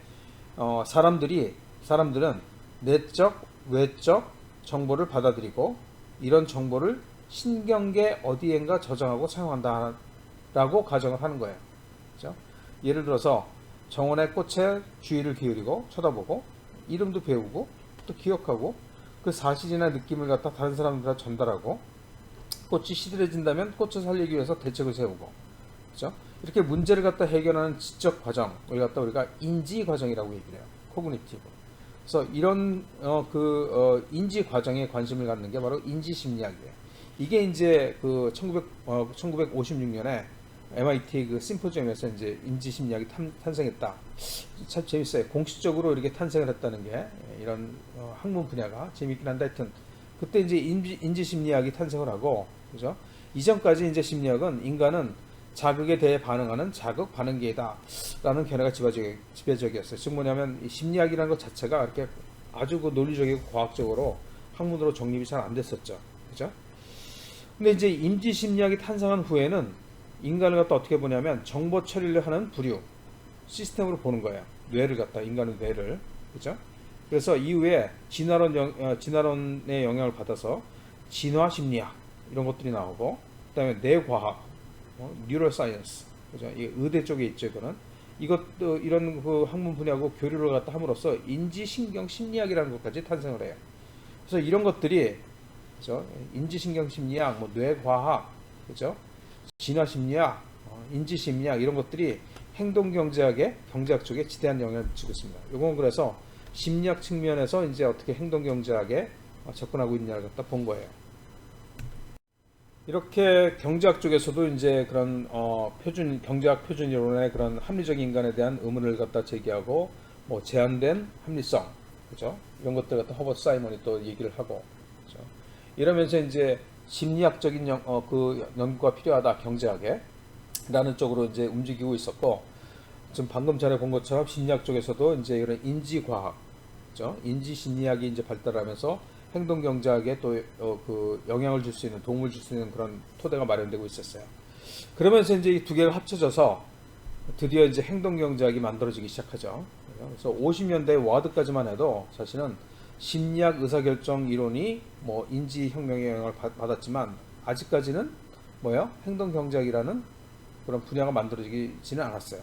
사람들은 내적, 외적 정보를 받아들이고 이런 정보를 신경계 어디엔가 저장하고 사용한다라고 가정을 하는 거예요. 그렇죠? 예를 들어서 정원의 꽃에 주의를 기울이고 쳐다보고 이름도 배우고 또 기억하고 그 사실이나 느낌을 갖다 다른 사람들한테 전달하고 꽃이 시들해진다면 꽃을 살리기 위해서 대책을 세우고 그렇죠? 이렇게 문제를 갖다 해결하는 지적 과정을 갖다 우리가 인지 과정이라고 얘기를 해요. 코그니티브. 그래서 이런 인지 과정에 관심을 갖는 게 바로 인지 심리학이에요. 이게 이제 그 1956년에 MIT 그 심포지엄에서 이제 인지 심리학이 탄생했다. 참 재밌어요. 공식적으로 이렇게 탄생을 했다는 게 이런 학문 분야가 재밌긴 한데 하여튼 그때 이제 인지 심리학이 탄생을 하고 그죠? 이전까지 이제 심리학은 인간은 자극에 대해 반응하는 자극 반응계다라는 견해가 지배적이었어요. 즉 뭐냐면 이 심리학이라는 것 자체가 이렇게 아주 그 논리적이고 과학적으로 학문으로 정립이 잘 안 됐었죠. 그죠? 근데 이제 인지 심리학이 탄생한 후에는 인간을 갖다 어떻게 보냐면 정보 처리를 하는 부류 시스템으로 보는 거예요. 뇌를 갖다 인간의 뇌를 그죠? 그래서 이후에 진화론의 영향을 받아서 진화 심리학 이런 것들이 나오고 그다음에 뇌과학 뉴로사이언스 그죠? 이 의대 쪽에 있죠. 이것도 이런 그 학문 분야하고 교류를 갖다 함으로써 인지신경 심리학이라는 것까지 탄생을 해요. 그래서 이런 것들이 그죠? 인지신경 심리학, 뇌과학, 그죠? 진화심리학, 인지심리학 이런 것들이 행동경제학의 경제학 쪽에 지대한 영향을 미치고 있습니다. 이건 그래서 심리학 측면에서 이제 어떻게 행동경제학에 접근하고 있냐를 갖다 본 거예요. 이렇게 경제학 쪽에서도 이제 그런 경제학 표준 이론의 그런 합리적 인간에 대한 의문을 갖다 제기하고 제한된 합리성, 그죠? 이런 것들 갖다 허버트 사이먼이 또 얘기를 하고, 그죠? 이러면서 이제 심리학적인 그 연구가 필요하다 경제학에. 라는 쪽으로 이제 움직이고 있었고, 지금 방금 전에 본 것처럼 심리학 쪽에서도 이제 이런 인지과학, 그죠? 인지심리학이 이제 발달하면서 행동경제학에 또 그 영향을 줄 수 있는, 도움을 줄 수 있는 그런 토대가 마련되고 있었어요. 그러면서 이제 이 두 개가 합쳐져서 드디어 이제 행동경제학이 만들어지기 시작하죠. 그래서 50년대 와드까지만 해도 사실은 심리학 의사결정 이론이 뭐 인지혁명의 영향을 받았지만 아직까지는 뭐예요? 행동경제학이라는 그런 분야가 만들어지지는 않았어요.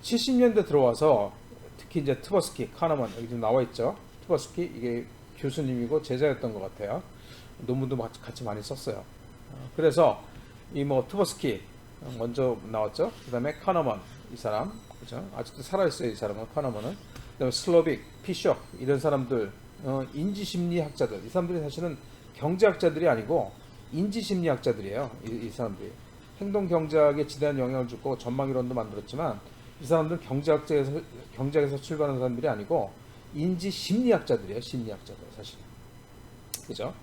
70년대 들어와서 특히 이제 트버스키, 카너먼 여기 좀 나와 있죠. 트버스키 이게 교수님이고 제자였던 것 같아요. 논문도 같이 많이 썼어요. 그래서 이 뭐 트버스키 먼저 나왔죠. 그다음에 카너먼 이 사람 그죠? 아직도 살아 있어요. 이 사람은 카너먼은. 그다음에 슬로빅, 피셔 이런 사람들 인지심리학자들 이 사람들이 사실은 경제학자들이 아니고 인지심리학자들이에요. 이 사람들이 행동경제학에 지대한 영향을 주고 전망이론도 만들었지만 이 사람들은 경제학에서 출발한 사람들이 아니고 인지심리학자들이에요. 심리학자들 사실. 그죠?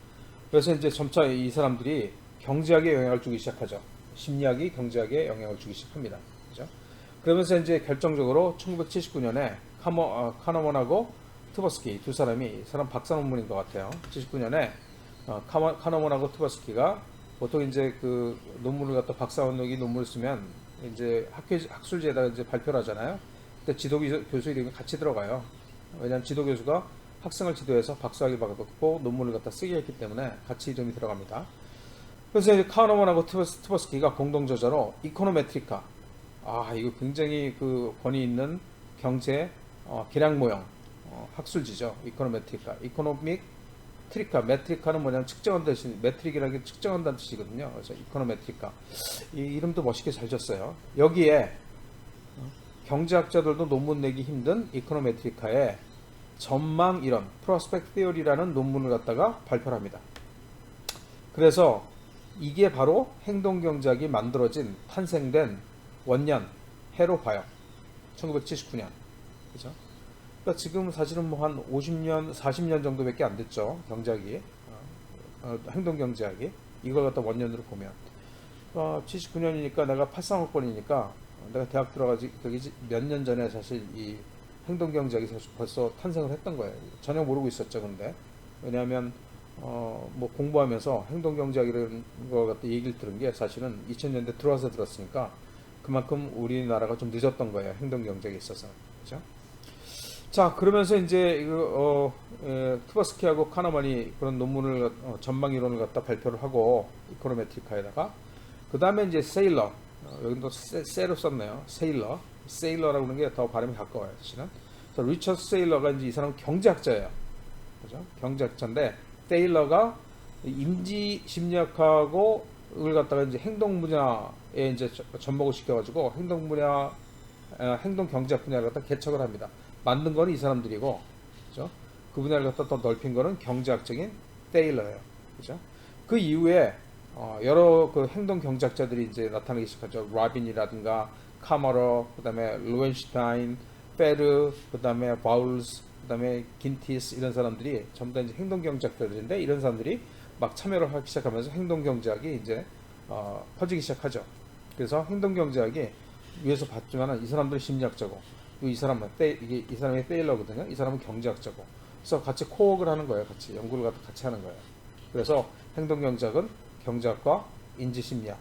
그래서 이제 점차 이 사람들이 경제학에 영향을 주기 시작하죠. 심리학이 경제학에 영향을 주기 시작합니다. 그죠? 그러면서 이제 결정적으로 1979년에 카너먼하고 트버스키 두 사람이 사람 박사 논문인 것 같아요. 79년에 카너먼하고 트버스키가 보통 이제 그 논문을 갖다 박사 논문을 쓰면 이제 학술지에다가 이제 발표를 하잖아요. 그때 지도교수 이름이 같이 들어가요. 왜냐하면 지도교수가 학생을 지도해서 박사학위 받았고 논문을 갖다 쓰게 했기 때문에 같이 이름이 들어갑니다. 그래서 이제 카너먼하고 트버스키가 공동 저자로 이코노메트리카, 이거 굉장히 그 권위 있는 경제 계량 모형 학술지죠. 이코노메트리카, 이코노믹 트리카, 메트리카는 뭐냐면 측정한다는 뜻이, 메트릭이라는 게 측정한다는 뜻이거든요. 그래서 이코노메트리카 이 이름도 멋있게 잘 졌어요. 여기에 경제학자들도 논문 내기 힘든 이코노메트리카의 전망 이론, 프로스펙트 티어리라는 논문을 갖다가 발표를 합니다. 그래서 이게 바로 행동경제학이 만들어진 탄생된 원년 해로 봐요. 1979년. 그죠? 그러니까 지금 사실은 뭐 한 50년, 40년 정도밖에 안 됐죠. 경제학이. 행동경제학이. 이걸 갖다 원년으로 보면. 79년이니까 내가 83학번이니까 내가 대학 들어가지 몇 년 전에 사실 이 행동경제학이 벌써 탄생을 했던 거예요. 전혀 모르고 있었죠. 근데. 왜냐하면 뭐 공부하면서 행동경제학이라는 거 갖다 얘기를 들은 게 사실은 2000년대 들어와서 들었으니까 그만큼 우리나라가 좀 늦었던 거예요. 행동경제학에 있어서. 그죠? 자, 그러면서 이제 트버스키하고 카너먼이 그런 논문을 전망 이론을 갖다 발표를 하고 이코노메트리카에다가 그 다음에 이제 세일러 여기는 또 세로 썼네요. 세일러라고 하는 게 더 발음이 가까워요. 사실은. 그래서 리처드 세일러가 이제 이 사람은 경제학자예요. 그죠? 경제학자인데 세일러가 인지 심리학하고 을 갖다가 이제 행동 분야에 이제 접목을 시켜가지고 행동 분야, 행동 경제학 분야를 갖다 개척을 합니다. 만든 거는 이 사람들이고, 그죠? 그 분야를 갖다 더 넓힌 거는 경제학적인 테일러예요. 그죠? 그 이후에 여러 그 행동 경제학자들이 이제 나타나기 시작하죠. 라빈이라든가 카머러, 그다음에 루엔슈타인, 페르, 그다음에 바울스, 그다음에 긴티스 이런 사람들이 전부 다 이제 행동 경제학자들인데 이런 사람들이 막 참여를 하기 시작하면서 행동 경제학이 이제 퍼지기 시작하죠. 그래서 행동 경제학이 위에서 봤지만은 이 사람들은 심리학자고 이 사람은 이 사람이 테일러거든요. 이 사람은 경제학자고. 그래서 같이 코웍을 하는 거예요. 같이 연구를 같이 하는 거예요. 그래서 행동 경제학은 경제학과 인지심리학,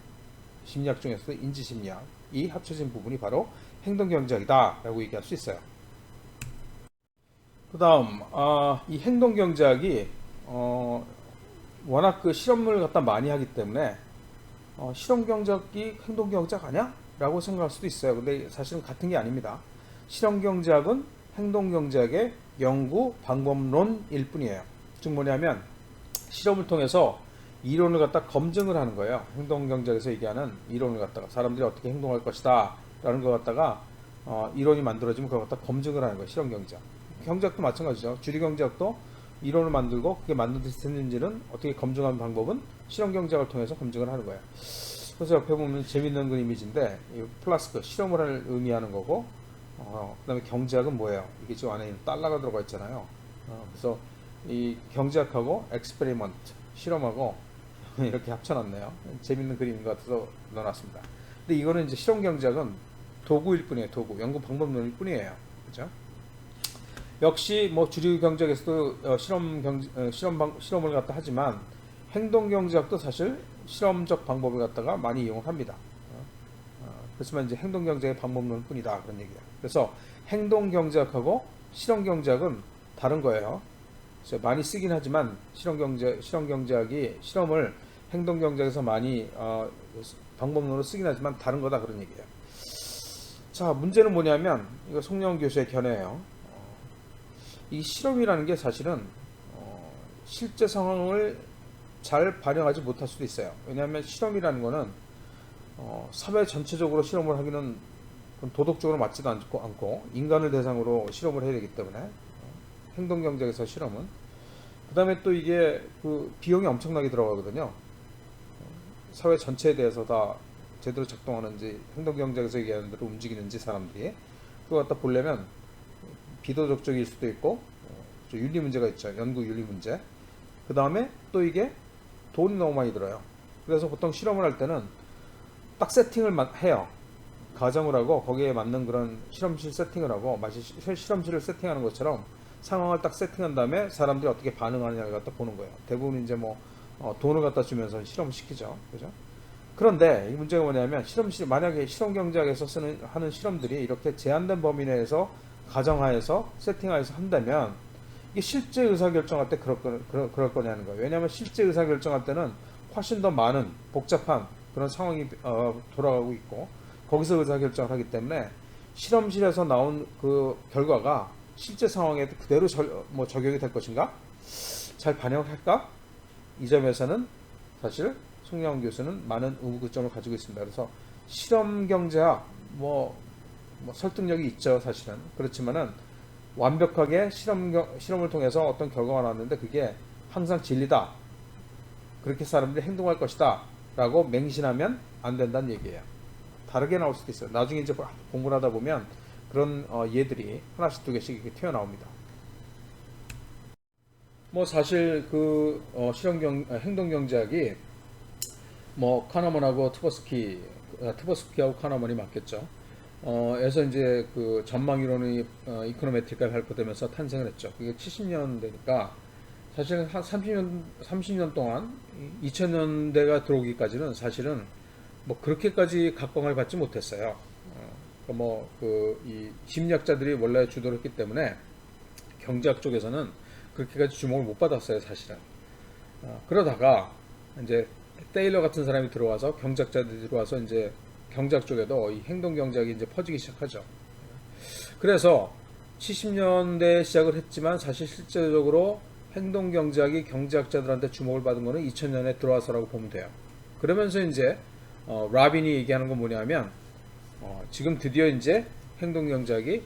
심리학 중에서도 인지심리학 이 합쳐진 부분이 바로 행동 경제학이다라고 얘기할 수 있어요. 그다음 이 행동 경제학이 워낙 그 실험을 갖다 많이 하기 때문에 실험 경제학이 행동 경제학 아니야? 라고 생각할 수도 있어요. 근데 사실은 같은 게 아닙니다. 실험 경제학은 행동 경제학의 연구 방법론일 뿐이에요. 즉 뭐냐면 실험을 통해서 이론을 갖다 검증을 하는 거예요. 행동 경제학에서 얘기하는 이론을 갖다가 사람들이 어떻게 행동할 것이다 라는 것 갖다가 이론이 만들어지면 그걸 갖다 검증을 하는 거예요. 실험 경제학. 경제학도 마찬가지죠. 주리 경제학도 이론을 만들고 그게 맞는지 틀린지는 어떻게 검증하는 방법은 실험 경제학을 통해서 검증을 하는 거예요. 그래서 옆에 보면 재밌는 그 이미지인데 플라스크 실험을 할 의미하는 거고 그 다음에 경제학은 뭐예요? 이게 지금 안에 달러가 들어가 있잖아요. 그래서 이 경제학하고 엑스페리먼트 실험하고 이렇게 합쳐놨네요. 재밌는 그림인 것 같아서 넣어놨습니다. 근데 이거는 이제 실험 경제학은 도구일 뿐이에요. 도구, 연구 방법론일 뿐이에요. 그죠? 역시 뭐 주류 경제학에서도 실험을 갖다 하지만 행동 경제학도 사실 실험적 방법을 갖다가 많이 이용을 합니다. 그렇지만 이제 행동 경제의 방법론일 뿐이다 그런 얘기예요. 그래서 행동 경제학하고 실험 경제학은 다른 거예요. 그래서 많이 쓰긴 하지만 실험 경제학이 실험을 행동 경제학에서 많이 방법론으로 쓰긴 하지만 다른 거다 그런 얘기예요. 자, 문제는 뭐냐면 이거 송영훈 교수의 견해예요. 이 실험이라는 게 사실은 실제 상황을 잘 반영하지 못할 수도 있어요. 왜냐하면 실험이라는 거는 사회 전체적으로 실험을 하기는 도덕적으로 맞지도 않고 인간을 대상으로 실험을 해야 되기 때문에 행동경제에서 실험은 그 다음에 또 이게 그 비용이 엄청나게 들어가거든요. 사회 전체에 대해서 다 제대로 작동하는지 행동경제에서 얘기하는 대로 움직이는지 사람들이 그거 갖다 보려면 비도덕적일 수도 있고 윤리 문제가 있죠. 연구 윤리 문제. 그 다음에 또 이게 돈이 너무 많이 들어요. 그래서 보통 실험을 할 때는 딱 세팅을 해요. 가정을 하고 거기에 맞는 그런 실험실 세팅을 하고 마치 실험실을 세팅하는 것처럼 상황을 딱 세팅한 다음에 사람들이 어떻게 반응하느냐를 갖다 보는 거예요. 대부분 이제 뭐 돈을 갖다 주면서 실험을 시키죠. 그죠? 그런데 이 문제가 뭐냐면 만약에 실험 경제학에서 하는 실험들이 이렇게 제한된 범위 내에서 가정하에서 세팅하에서 한다면 이게 실제 의사결정할 때 그럴 거냐는 거예요. 왜냐하면 실제 의사결정할 때는 훨씬 더 많은 복잡한 그런 상황이 돌아가고 있고 거기서 의사결정을 하기 때문에 실험실에서 나온 그 결과가 실제 상황에 그대로 적용이 될 것인가? 잘 반영을 할까? 이 점에서는 사실 송영훈 교수는 많은 의구점을 가지고 있습니다. 그래서 실험 경제학 뭐 설득력이 있죠, 사실은. 그렇지만은 완벽하게 실험을 통해서 어떤 결과가 나왔는데 그게 항상 진리다. 그렇게 사람들이 행동할 것이다. 라고 맹신하면 안 된다는 얘기예요. 다르게 나올 수도 있어요. 나중에 이제 공부를 하다 보면 그런 예들이 하나씩 두 개씩 이렇게 튀어나옵니다. 뭐 사실 그 행동 경제학이 뭐 카너먼하고 트버스키하고 카너먼이 맞겠죠. 에서 이제 그 전망 이론이 이코노메트리크가 발표되면서 탄생을 했죠. 그게 70년대니까 사실 한 30년 동안 2000년대가 들어오기까지는 사실은 뭐 그렇게까지 각광을 받지 못했어요. 이 심리학자들이 원래 주도를 했기 때문에 경제학 쪽에서는 그렇게까지 주목을 못 받았어요, 사실은. 그러다가 이제 테일러 같은 사람이 들어와서 경제학자들이 들어와서 이제 경제학 쪽에도 이 행동 경제학이 이제 퍼지기 시작하죠. 그래서 70년대에 시작을 했지만 사실 실제적으로 행동 경제학이 경제학자들한테 주목을 받은 거는 2000년에 들어와서라고 보면 돼요. 그러면서 이제 라빈이 얘기하는 건 뭐냐면 지금 드디어 이제 행동 경제학이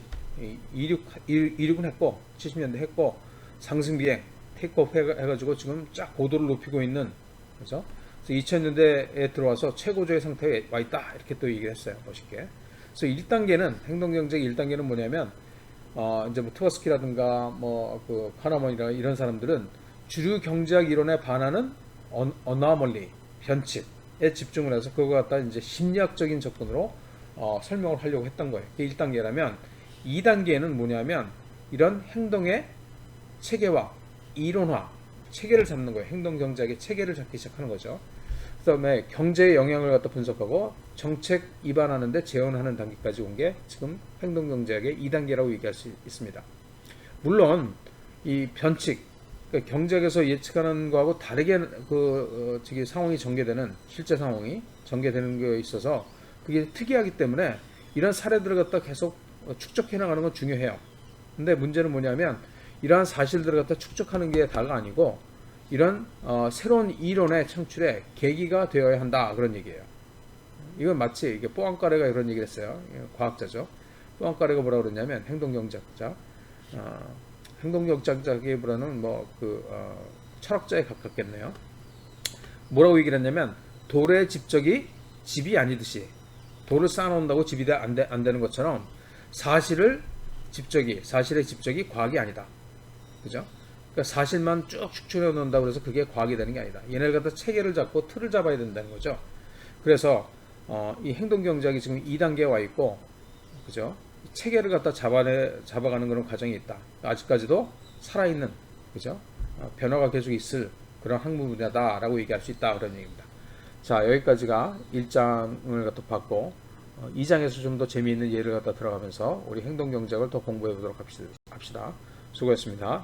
이륙은 했고 70년대 했고 상승 비행 테이크오프 해가지고 지금 쫙 고도를 높이고 있는 그래서 2000년대에 들어와서 최고조의 상태에 와 있다 이렇게 또 얘기를 했어요. 멋있게. 그래서 1단계는 행동 경제의 1단계는 뭐냐면 이제 뭐 트버스키라든가 뭐 그 카나먼이나 이런 사람들은 주류 경제학 이론에 반하는 어나멀리 변칙에 집중을 해서 그거 갖다 이제 심리학적인 접근으로 설명을 하려고 했던 거예요. 그게 1단계라면 2단계는 뭐냐면 이런 행동의 체계화, 이론화, 체계를 잡는 거예요. 행동 경제학의 체계를 잡기 시작하는 거죠. 그 다음에 경제의 영향을 갖다 분석하고 정책 입안하는데 재현하는 단계까지 온 게 지금 행동 경제학의 2단계라고 얘기할 수 있습니다. 물론 이 변칙, 그러니까 경제학에서 예측하는 거하고 다르게 상황이 전개되는 실제 상황이 전개되는 거에 있어서 그게 특이하기 때문에 이런 사례들을 갖다 계속 축적해 나가는 건 중요해요. 근데 문제는 뭐냐면 이러한 사실들을 갖다 축적하는 게 다가 아니고 이런 새로운 이론의 창출에 계기가 되어야 한다 그런 얘기예요. 이건 마치 이게 뽀앙까레가 이런 얘기를 했어요. 과학자죠. 뽀앙까레가 뭐라고 그러냐면 행동경제학자, 행동경제학자기보다는 철학자에 가깝겠네요. 뭐라고 얘기를 했냐면 돌의 집적이 집이 아니듯이 돌을 쌓아놓는다고 집이 안 되는 것처럼 사실의 집적이 과학이 아니다. 그죠? 그러니까 사실만 쭉 축출해 놓는다고 해서 그게 과학이 되는 게 아니다. 얘네를 갖다 체계를 잡고 틀을 잡아야 된다는 거죠. 그래서 이 행동경제학이 지금 2단계에 와 있고, 그죠? 체계를 갖다 잡아가는 그런 과정이 있다. 아직까지도 살아있는, 그죠? 변화가 계속 있을 그런 학문 분야다라고 얘기할 수 있다 그런 얘기입니다. 자, 여기까지가 1장을 갖다 봤고, 2장에서 좀 더 재미있는 예를 갖다 들어가면서 우리 행동경제학을 더 공부해 보도록 합시다. 수고했습니다.